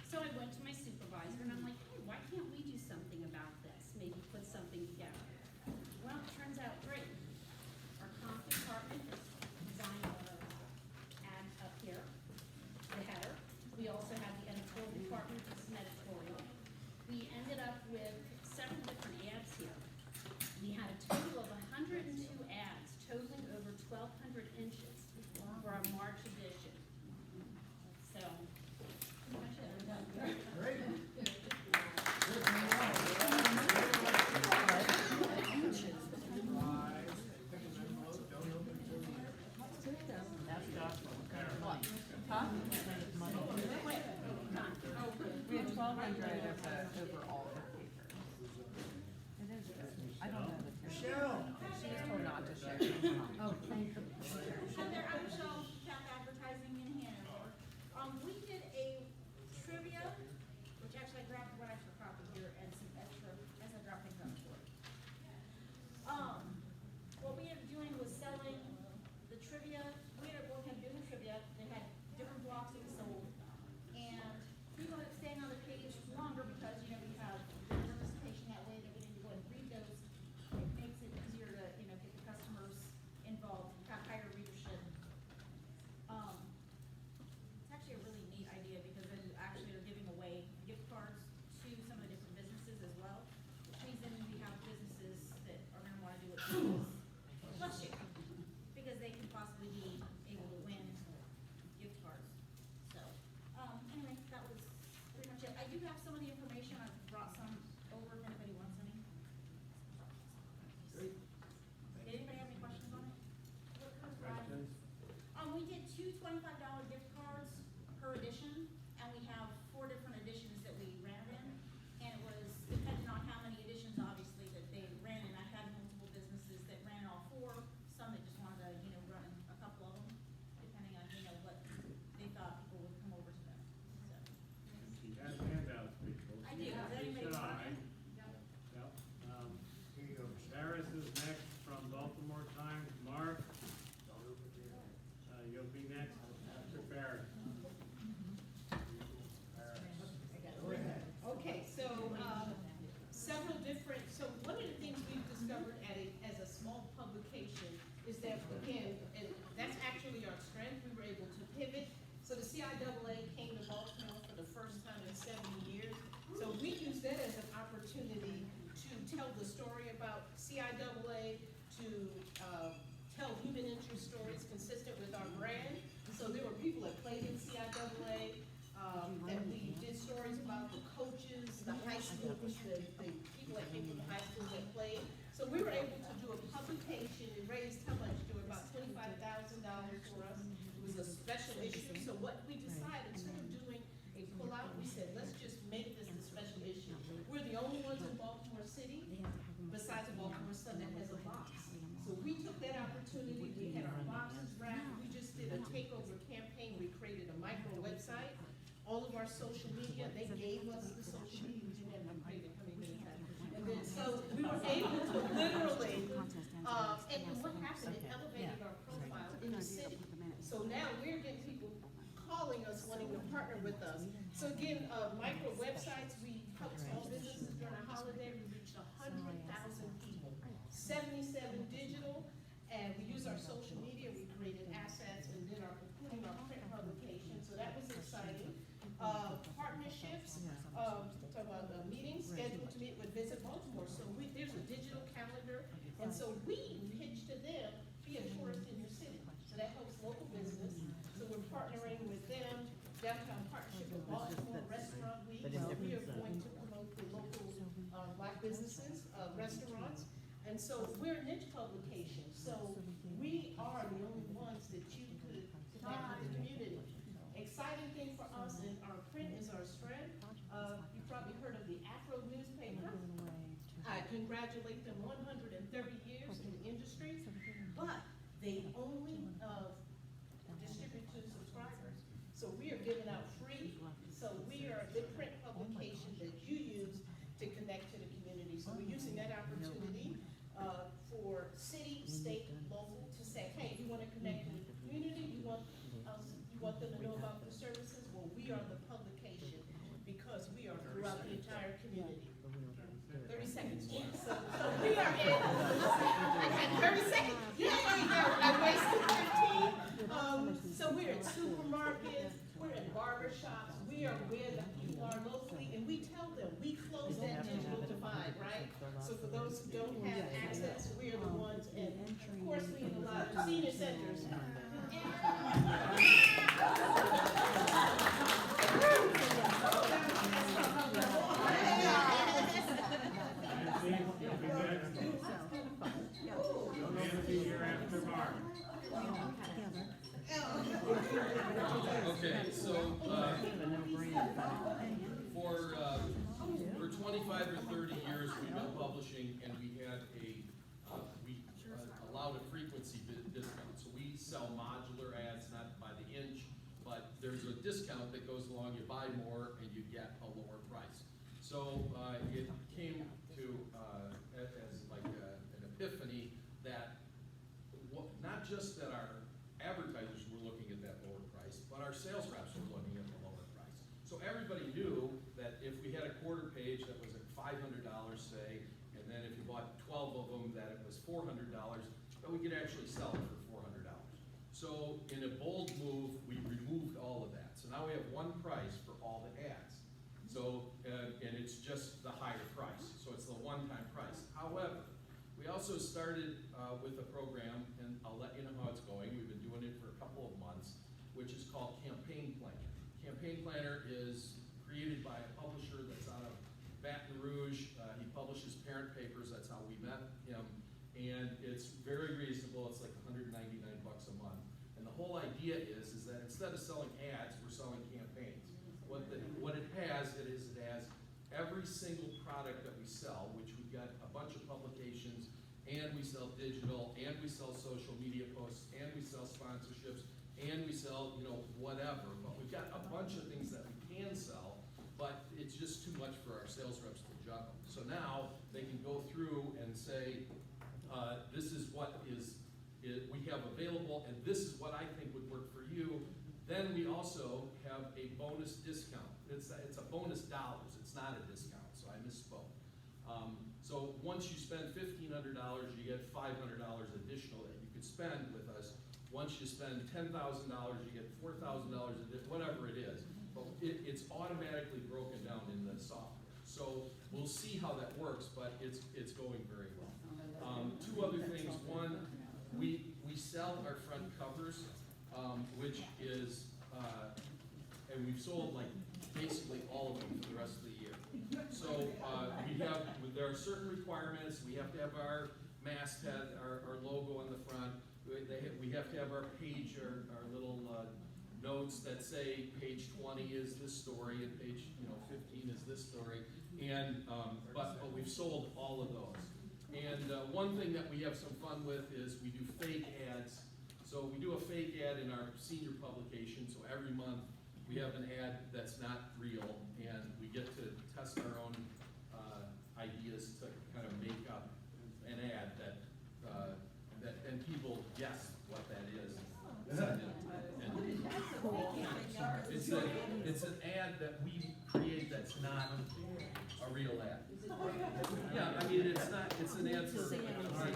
So I went to my supervisor and I'm like, hey, why can't we do something about this? Maybe put something together. Well, it turns out great. Our comp department is designing an ad up here, the header. We also have the editorial department, this is an editorial. We ended up with several different ads here. We had a total of 102 ads, totaling over 1,200 inches for our March edition. So, pretty much it. We're done. Great. Huh? We had 1,200 of the overall paper. It is, I don't know the. Michelle. She was told not to share. Oh, thank you. Heather, I'm Michelle, Cap Advertising in Hanover. We did a trivia, which actually I grabbed one extra copy here and some extra, as I dropped things up for it. What we ended up doing was selling the trivia, we ended up working on doing the trivia, they had different blocks that we sold. And people ended up staying on the page longer because, you know, we have participation that way, that we didn't go and read those. It makes it easier to, you know, get the customers involved, have higher readership. It's actually a really neat idea because then actually they're giving away gift cards to some of the different businesses as well. Which means then we have businesses that are gonna wanna do it plus you, because they can possibly be able to win gift cards. So, anyway, that was pretty much it. I do have some of the information, I've brought some over if anybody wants any. Great. Did anybody have any questions on it? We did two $25 gift cards per edition, and we have 4 different editions that we ran it in. And it was depending on how many editions, obviously, that they ran in. I had multiple businesses that ran all 4, some that just wanted to, you know, run a couple of them, depending on, you know, what they thought people would come over to them, so. She has handouts, people. I do. Does anybody want it? schools, the people that came from the high school that played. So we were able to do a publication, it raised how much, to about $25,000 for us. It was a special issue, so what we decided, instead of doing a pullout, we said, let's just make this a special issue. We're the only ones in Baltimore City, besides the Baltimore Sun, that has a box. So we took that opportunity, we had our boxes wrapped, we just did a takeover campaign, we created a micro website. All of our social media, they gave us the social media, we didn't have to pay how many minutes that. And then, so we were able to literally, and what happened, it elevated our profile in the city. So now we're getting people calling us, wanting to partner with us. So again, micro websites, we help small businesses during a holiday, we reached 100,000 people. 77 digital, and we use our social media, we created assets, and then including our print publication, so that was exciting. Partnerships, talk about meetings scheduled to meet with Visit Baltimore, so there's a digital calendar, and so we pitch to them, be a tourist in your city, so that helps local business, so we're partnering with them, downtown partnership with Baltimore Restaurant Week, so we are going to promote the local, black businesses, restaurants, and so we're a niche publication, so we are the only ones that you could connect with the community. Exciting thing for us, and our print is our strength. You've probably heard of the Afro newspaper. I congratulate them 130 years in the industry, but they only distribute to subscribers. So we are giving out free, so we are the print publication that you use to connect to the community. So we're using that opportunity for city, state, local to say, hey, you want to connect to the community, you want them to know about the services? Well, we are the publication because we are throughout the entire community. 30 seconds. So we are in, I had 30 seconds. Yeah, I wasted 15. So we're in supermarkets, we're in barbershops, we are where the people are locally, and we tell them, we close that digital divide, right? So for those who don't have access, we are the ones, and of course, we have a lot of senior centers. Okay, so, for 25 or 30 years, we've been publishing, and we had we allowed a frequency discount. So we sell modular ads, not by the inch, but there's a discount that goes along, you buy more, and you get a lower price. So it came to, as like an epiphany, that not just that our advertisers were looking at that lower price, but our sales reps were looking at the lower price. So everybody knew that if we had a quarter page that was at $500, say, and then if you bought 12 of them, that it was $400, that we could actually sell it for $400. So in a bold move, we removed all of that. So now we have one price for all the ads. So, and it's just the higher price. So it's the one-time price. However, we also started with a program, and I'll let you know how it's going. We've been doing it for a couple of months, which is called Campaign Planner. Campaign Planner is created by a publisher that's out of Baton Rouge. He publishes parent papers. That's how we met him. And it's very reasonable. It's like $199 a month. And the whole idea is that instead of selling ads, we're selling campaigns. What it has every single product that we sell, which we've got a bunch of publications, and we sell digital, and we sell social media posts, and we sell sponsorships, and we sell, whatever. But we've got a bunch of things that we can sell, but it's just too much for our sales reps to juggle. So now they can go through and say, this is what we have available, and this is what I think would work for you. Then we also have a bonus discount. It's a bonus dollars. It's not a discount, so I misspoke. So once you spend $1,500, you get $500 additional that you could spend with us. Once you spend $10,000, you get $4,000, whatever it is. But it's automatically broken down in the software. So we'll see how that works, but it's going very well. Two other things. One, we sell our front covers, which is, and we've sold like basically all of them for the rest of the year. So there are certain requirements, we have to have our masthead, our logo on the front. We have to have our page, our little notes that say page 20 is this story and page 15 is this story. And but we've sold all of those. And one thing that we have some fun with is we do fake ads. So we do a fake ad in our senior publication. So every month we have an ad that's not real, and we get to test our own ideas to kind of make up an ad that and people guess what that is. It's an ad that we create that's not a real ad. Yeah, I mean, it's not, it's an ad for. Sure, sorry.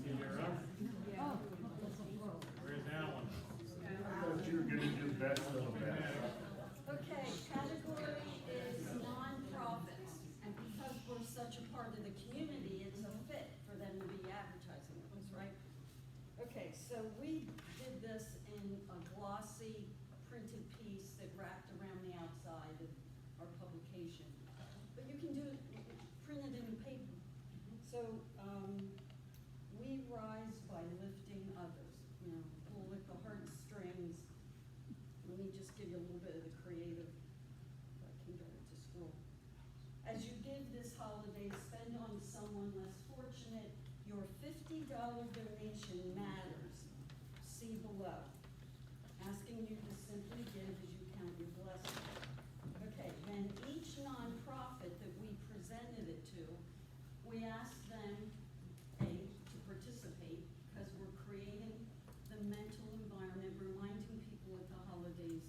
You're up. Where's Alan? You're gonna do best of the best. Okay, category is nonprofits, and because we're such a part of the community, it's a fit for them to be advertising with us, right? Okay, so we did this in a glossy printed piece that wrapped around the outside of our publication. But you can do it, print it in paper. So, we rise by lifting others, pull at the heartstrings. Let me just give you a little bit of the creative, if I can get it to scroll. As you give this holiday, spend on someone less fortunate, your $50 donation matters. See below. Asking you to simply give as you count your blessings. Okay, then each nonprofit that we presented it to, we asked them, to participate, because we're creating the mental environment, reminding people at the holidays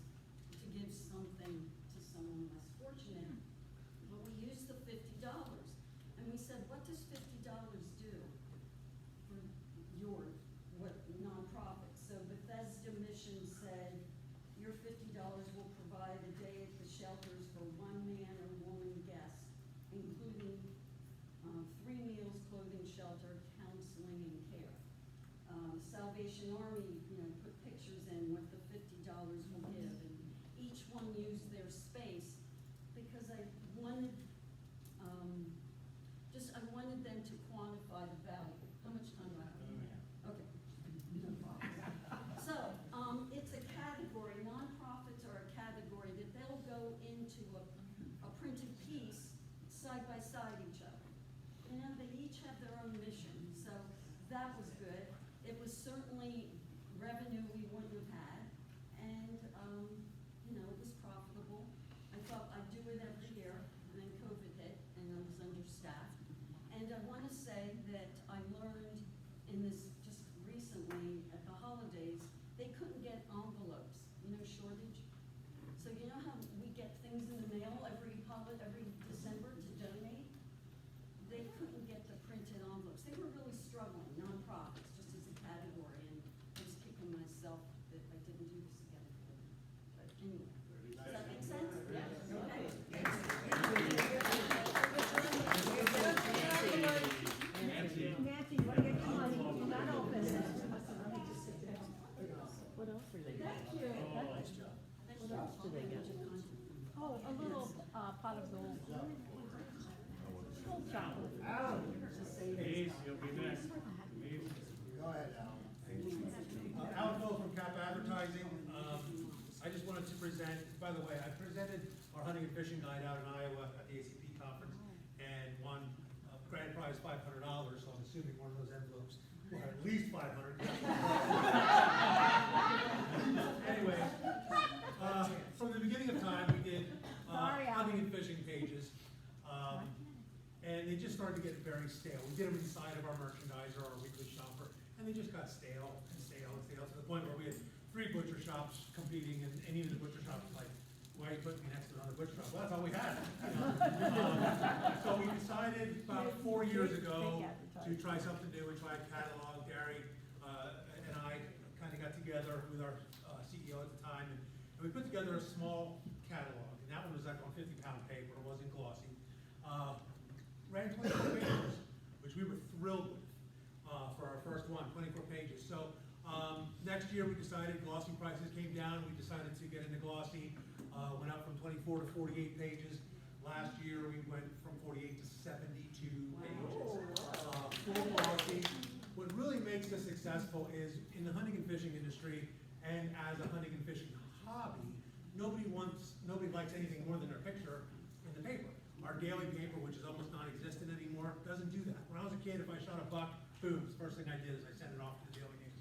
to give something to someone less fortunate. But we used the $50, and we said, what does $50 do for what nonprofit? So Bethesda Mission said, your $50 will provide a day at the shelters for one man or woman guest, including 3 meals, clothing, shelter, counseling, and care. Salvation Army, put pictures in what the $50 will give, and each one used their space because I wanted, I wanted them to quantify the value. How much time do I have? Okay. No problem. So, it's a category. Nonprofits are a category that they'll go into a printed piece side by side each other. They each have their own mission, so that was good. It was certainly revenue we wouldn't have had, and, it was profitable. I thought I'd do it every year, and then COVID hit, and I was understaffed. And I want to say that I learned in this just recently at the holidays, they couldn't get envelopes, shortage. So you know how we get things in the mail every December to donate? They couldn't get the printed envelopes. They were really struggling, nonprofits, just as a category, and I was kicking myself that I didn't do this again for them. But anyway, does that make sense? Yes. Okay. Nancy, you want to get your money? You're not open. What else are they Thank getting? you. Nice job. What else do they get? Oh, a little pot of gold. Gold chocolate. Alan, Please, you'll be next. Please. go ahead, Alan. Alan Cole from Cap Advertising. I just wanted to present, by the way, I presented our hunting and fishing guide out in Iowa at the ACP conference and won grand prize $500, so I'm assuming one of those envelopes will have at least 500. Anyway, from the beginning of time, we did hunting and fishing pages. And they just started to get very stale. We did them inside of our merchandiser, our weekly shopper, and they just got stale and stale and stale to the point where we had 3 butcher shops competing, and even the butcher shop was like, why are you putting me next to another butcher shop? Well, that's all we had. So we decided about 4 years ago to try something new. We tried catalog. Gary and I kind of got together with our CEO at the time, and we put together a small catalog. And that one was like on 50-pound paper. It wasn't glossy. Ran 24 pages, which we were thrilled with for our first one, 24 pages. So next year, we decided glossy prices came down, we decided to get into glossy, went up from 24 to 48 pages. Last year, we went from 48 to 72 pages. Full glossy. What really makes us successful is in the hunting and fishing industry, and as a hunting and fishing hobby, nobody likes anything more than their picture in the paper. Our daily paper, which is almost non-existent anymore, doesn't do that. When I was a kid, if I shot a buck, boom, the first thing I did is I sent it off to the daily news.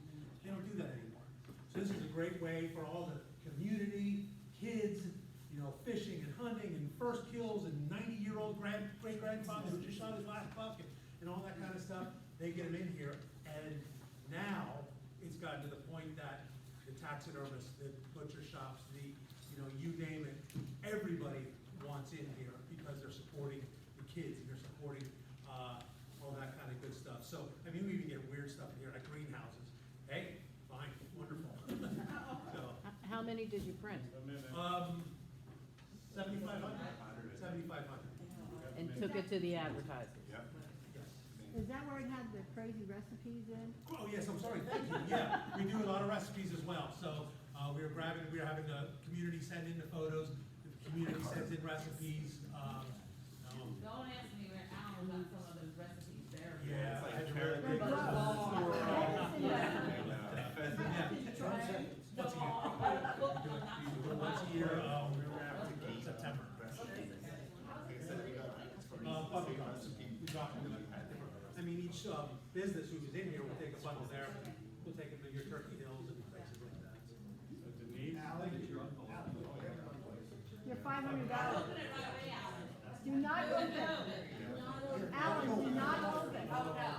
They don't do that anymore. So this is a great way for all the community, kids, fishing and hunting and first kills and 90-year-old great-grandfather who just shot his last buck and all that kind of stuff. They get them in here, and now it's gotten to the point that the taxidermists, the butcher shops, you name it, everybody wants in here because they're supporting the kids and they're supporting all that kind of good stuff. So, I mean, we even get weird stuff in here, like greenhouses. Hey, fine, wonderful. So, How many did you print? 7,500. 7,500. And took it to the advertisers? Yes. Is that where it had the crazy recipes in? Oh, yes, I'm sorry, thank you, yeah, we do a lot of recipes as well, so, we are having the community send in the photos, the community sends in recipes, Don't ask me where Alan got some of those recipes there. yeah. I had to They're really dig gross. through the store. Yeah. Did you try it? Once a year. We do it once a year, September. Puppy guards. We drop them in. I mean, each business who is in here will take a bundle there, we'll take them to your Turkey Hills and places like that. Your $500. Open it right away, Alan. Do not open. Alan, do not open. Oh, no.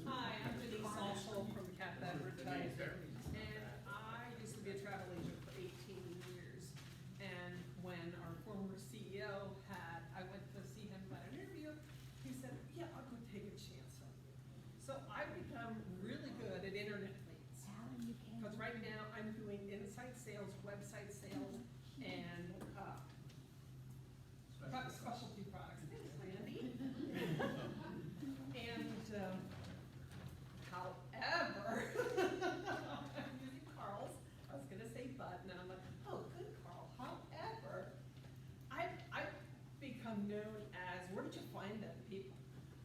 Hi, I'm Denise Alsholt from Cap Advertising, and I used to be a travel agent for 18 years. And when our former CEO I went to see him at an interview, he said, yeah, I'll go take a chance on you. So I've become really good at internet leads. Because right now I'm doing inside sales, website sales, and specialty products. Thanks, Randy. And however, I'm using Carl's. I was gonna say but, and I'm like, oh, good, Carl. However, I've become known as, where did you find them people?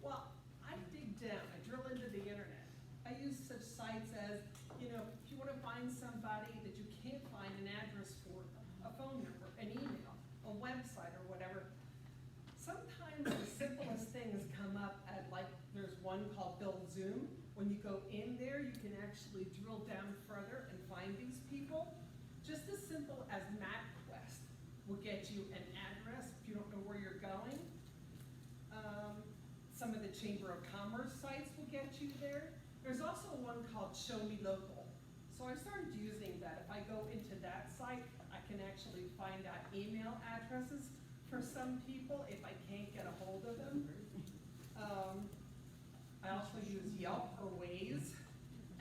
Well, I dig down, I drill into the internet. I use such sites as, if you wanna find somebody that you can't find an address for, a phone number, an email, a website, or whatever. Sometimes the simplest things come up at, like, there's one called Build Zoom. When you go in there, you can actually drill down further and find these people. Just as simple as MapQuest will get you an address if you don't know where you're going. Some of the Chamber of Commerce sites will get you there. There's also one called Show Me Local. So I started using that. If I go into that site, I can actually find out email addresses for some people if I can't get a hold of them. I also use Yelp or Waze,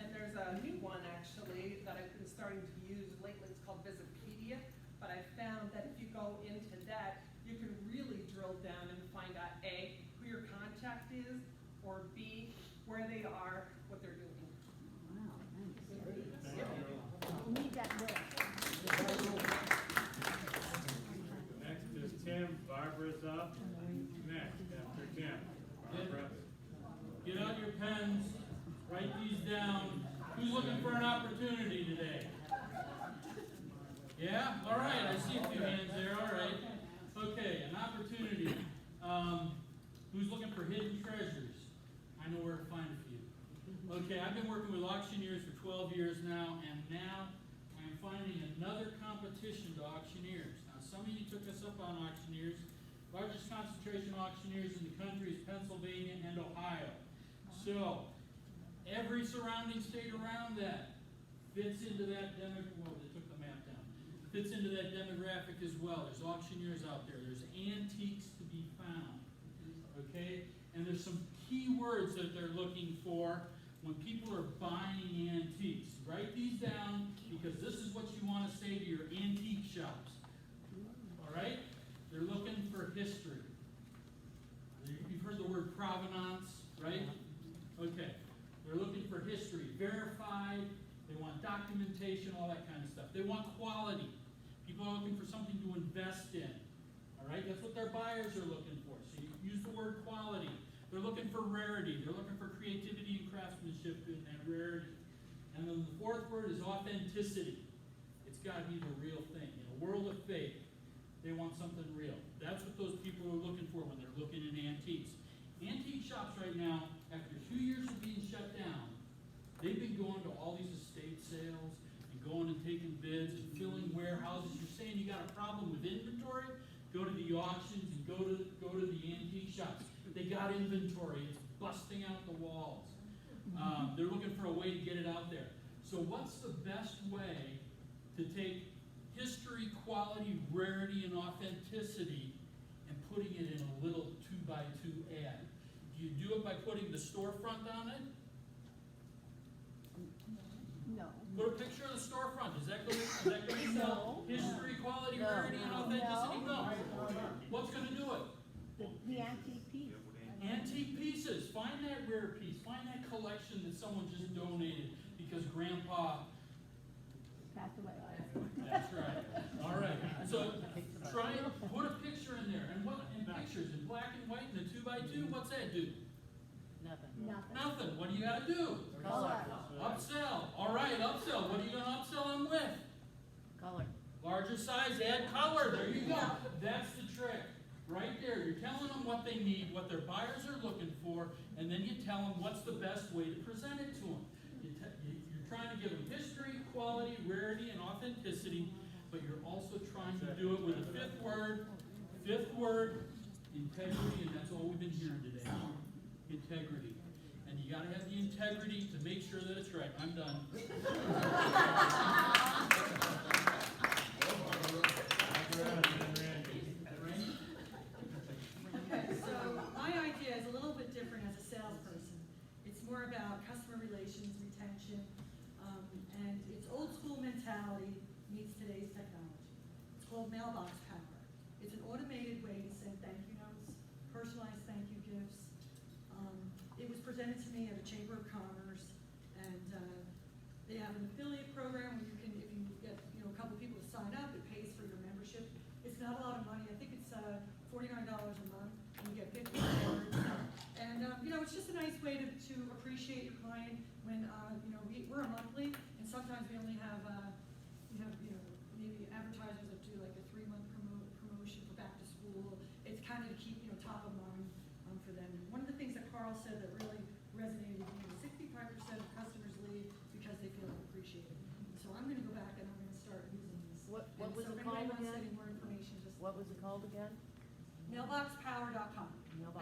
and there's a new one actually that I've been starting to use lately. It's called Visipedia, but I found that if you go into that, you can really drill down and find out A, who your contact is, or B, where they are, what they're doing. Wow, thanks. We'll need that list. Next is Tim, Barbara's up. Next, after Tim. Barbara. Get out your pens, write these down. Who's looking for an opportunity today? Yeah, all right, I see a few hands there, all right. Okay, an opportunity. Who's looking for hidden treasures? I know where to find a few. Okay, I've been working with auctioneers for 12 years now, and now I'm finding another competition to auctioneers. Now, some of you took us up on auctioneers. Largest concentration of auctioneers in the country is Pennsylvania and Ohio. So, every surrounding state around that fits into that well, they took the map down. Fits into that demographic as well. There's auctioneers out there. There's antiques to be found. Okay? And there's some key words that they're looking for when people are buying antiques. Write these down because this is what you want to say to your antique shops. All right? They're looking for history. You've provenance, right? Okay, they're looking for history, verified, they want documentation, all that kind of stuff. They want quality. People are looking for something to invest in, all right? That's what their buyers are looking for, so you use the word quality. They're looking for rarity, they're looking for creativity and craftsmanship and rarity. And then the fourth word is authenticity. It's gotta be the real thing. In a world of fake, they want something real. That's what those people are looking for when they're looking at antiques. Antique shops right now, after 2 years of being shut down, they've been going to all these estate sales and going and taking bids and filling warehouses. You're saying you got a problem with inventory? Go to the auctions and go to the antique shops. They got inventory. It's busting out the walls. They're looking for a way to get it out there. So what's the best way to take history, quality, rarity, and authenticity and putting it in a little 2x2 ad? Do you do it by putting the storefront on it? No. Put a picture of the storefront. Is that going to sell history, quality, rarity, and authenticity? No. What's going to do it? The antique piece. Antique pieces. Find that rare piece. Find that collection that someone just donated because Grandpa. Passed away. That's right. All right. So try and put a picture in there. And pictures in black and white in the 2x2. What's that do? Nothing. Nothing. What do you got to do? Color. Upsell. All right, upsell. What are you going to upsell them with? Color. Larger size, add color. There you go. That's the trick. Right there. You're telling them what they need, what their buyers are looking for, and then you tell them what's the best way to present it to them. You're trying to give them history, quality, rarity, and authenticity, but you're also trying to do it with a fifth word, integrity, and that's all we've been hearing today. Integrity. And you gotta have the integrity to make sure that it's right. I'm done. Okay, so my idea is a little bit different as a salesperson. It's more about customer relations, retention, and it's old school mentality meets today's technology. It's called mailbox power. It's an automated way to send thank you notes, personalized thank you gifts. It was presented to me at a Chamber of Commerce, and they have an affiliate program where you can, if you get a couple people to sign up, it pays for your membership. It's not a lot of money. I think it's $49 a month, and you get 50 cards. And it's just a nice way to appreciate your client when we're a monthly, and sometimes we only have maybe advertisers that do like a 3-month promotion for back to school. It's kind of to keep top of mind for them. One of the things that Carl said that really resonated with me was 65% of customers leave because they feel appreciated. So I'm going to go back and I'm going to start using these. What And was so it if called anybody wants again? any more information, just What was it called again? mailboxpower.com.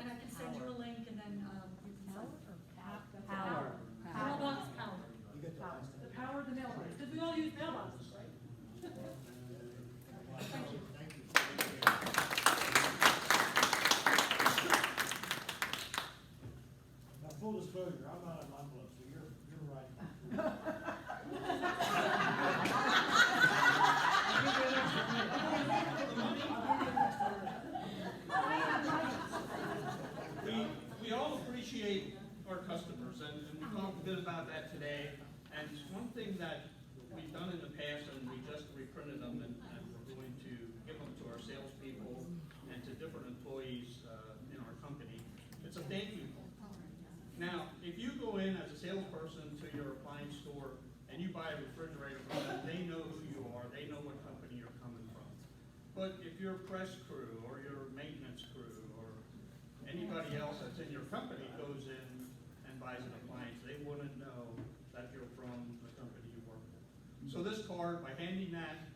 And I can send you a link and then you can Power sign. or Power. Mailbox power. You get the last The power of the mailbox, because we all use mailboxes, right? Thank you. Thank you. Now, full disclosure, I'm not an envelope, so you're right. We all appreciate our customers, and we talked a bit about that today. And one thing that we've done in the past, and we just reprinted them, and we're going to give them to our salespeople and to different employees in our company. It's a thank you card. Now, if you go in as a salesperson to your appliance store and you buy a refrigerator from them, they know who you are, they know what company you're coming from. But if your press crew or your maintenance crew or anybody else that's in your company goes in and buys an appliance, they wouldn't know that you're from the company you work for. So this card, by handing that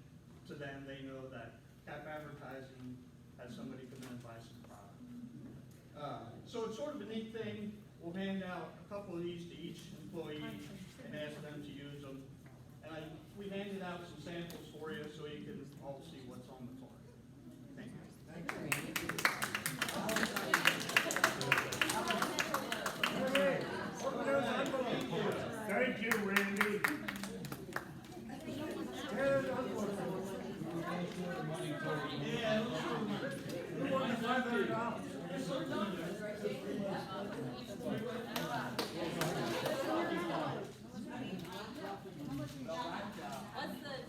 to them, they know that Cap Advertising has somebody come in and buy some product. So it's sort of a neat thing. We'll hand out a couple of these to each employee and ask them to use them. And we handed out some samples for you so you can all see what's on the card. Thank you. Thank you, Randy. Yeah,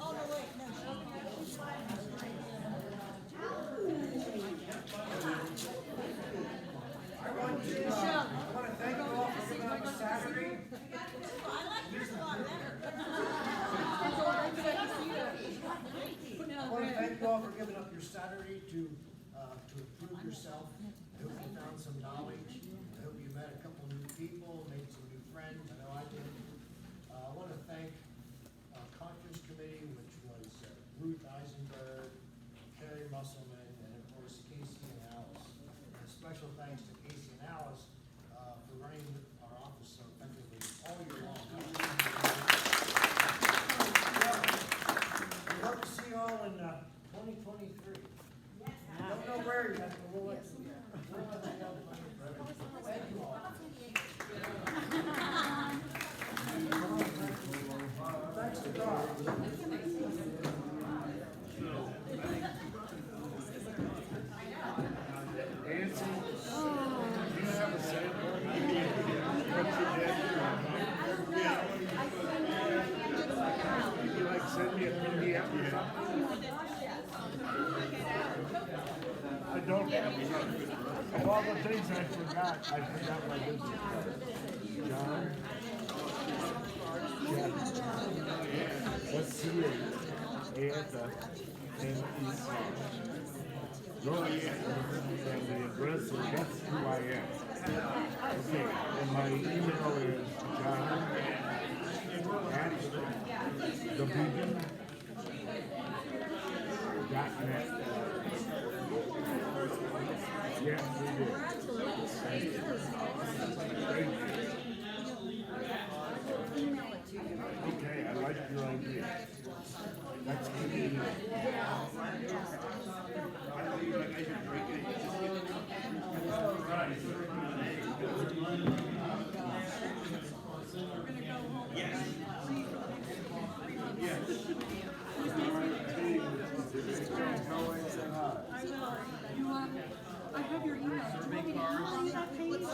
Oh, no, wait, no. I want to thank you all for coming out Saturday. I like yours a lot better. I want to thank you all for giving up your Saturday to improve yourself. I hope you found some knowledge. I hope you met a couple new people, made some new friends. I know I did. I want to thank conference committee, which was Ruth Eisenberg, Carrie Musselman, and of course Casey and Alice. And a special thanks to Casey and Alice for running our office so effectively all year long. We hope to see you all in 2023. Don't know where yet, but we'll let you know. Thank you all. Thanks to God. Nancy, do you have a sample? What you did? Would you like to send me a PDF or something? I don't have it. Of all the things I forgot my business card. John? Yeah. S-C-A-A-F-F-N-E-C. Go ahead, and the address is, that's who I am. Okay, and my email is John at thebeacon.net. Yes, we did. Thank you. Okay, I like your idea. That's convenient. I don't even like I should drink it. Yes. Yes. I will. I have your email. Do you want me to email you that page?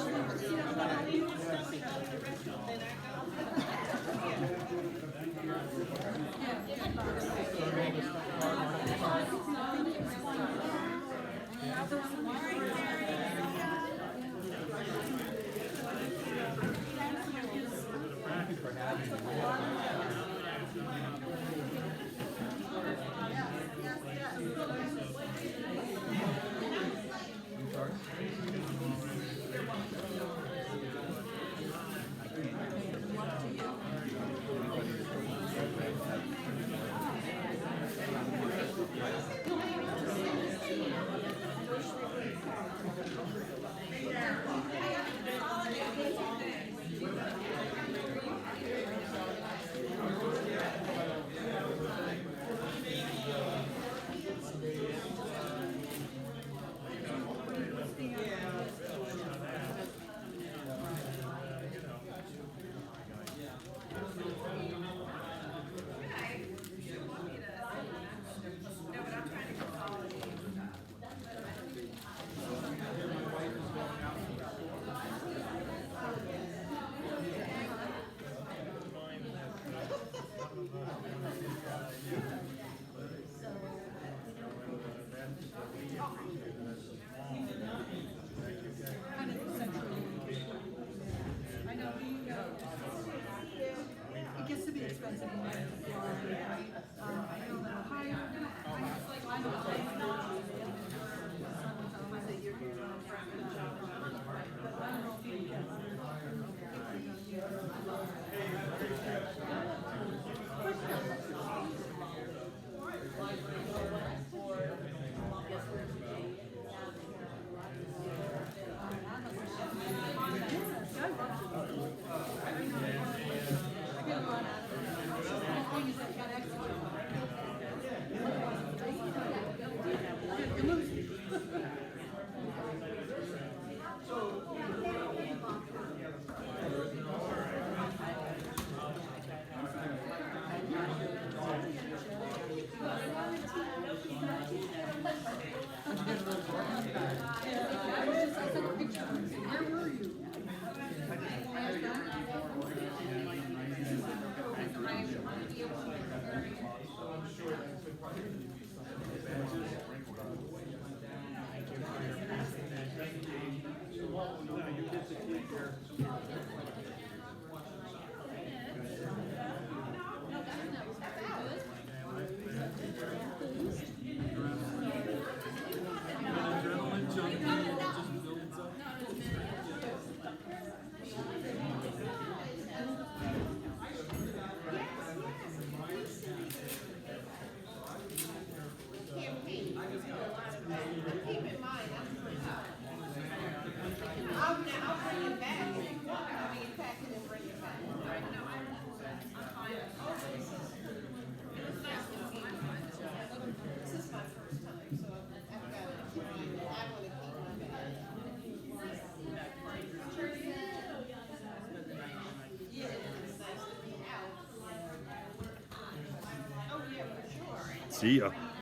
Campaign, keep in mind, that's pretty tough. I'll bring it back, I'll bring it back and then bring it back. This is my first time, so I've got to try, and I want to keep my bag. Yeah, it's nice to be out. Oh, yeah, for sure. See ya.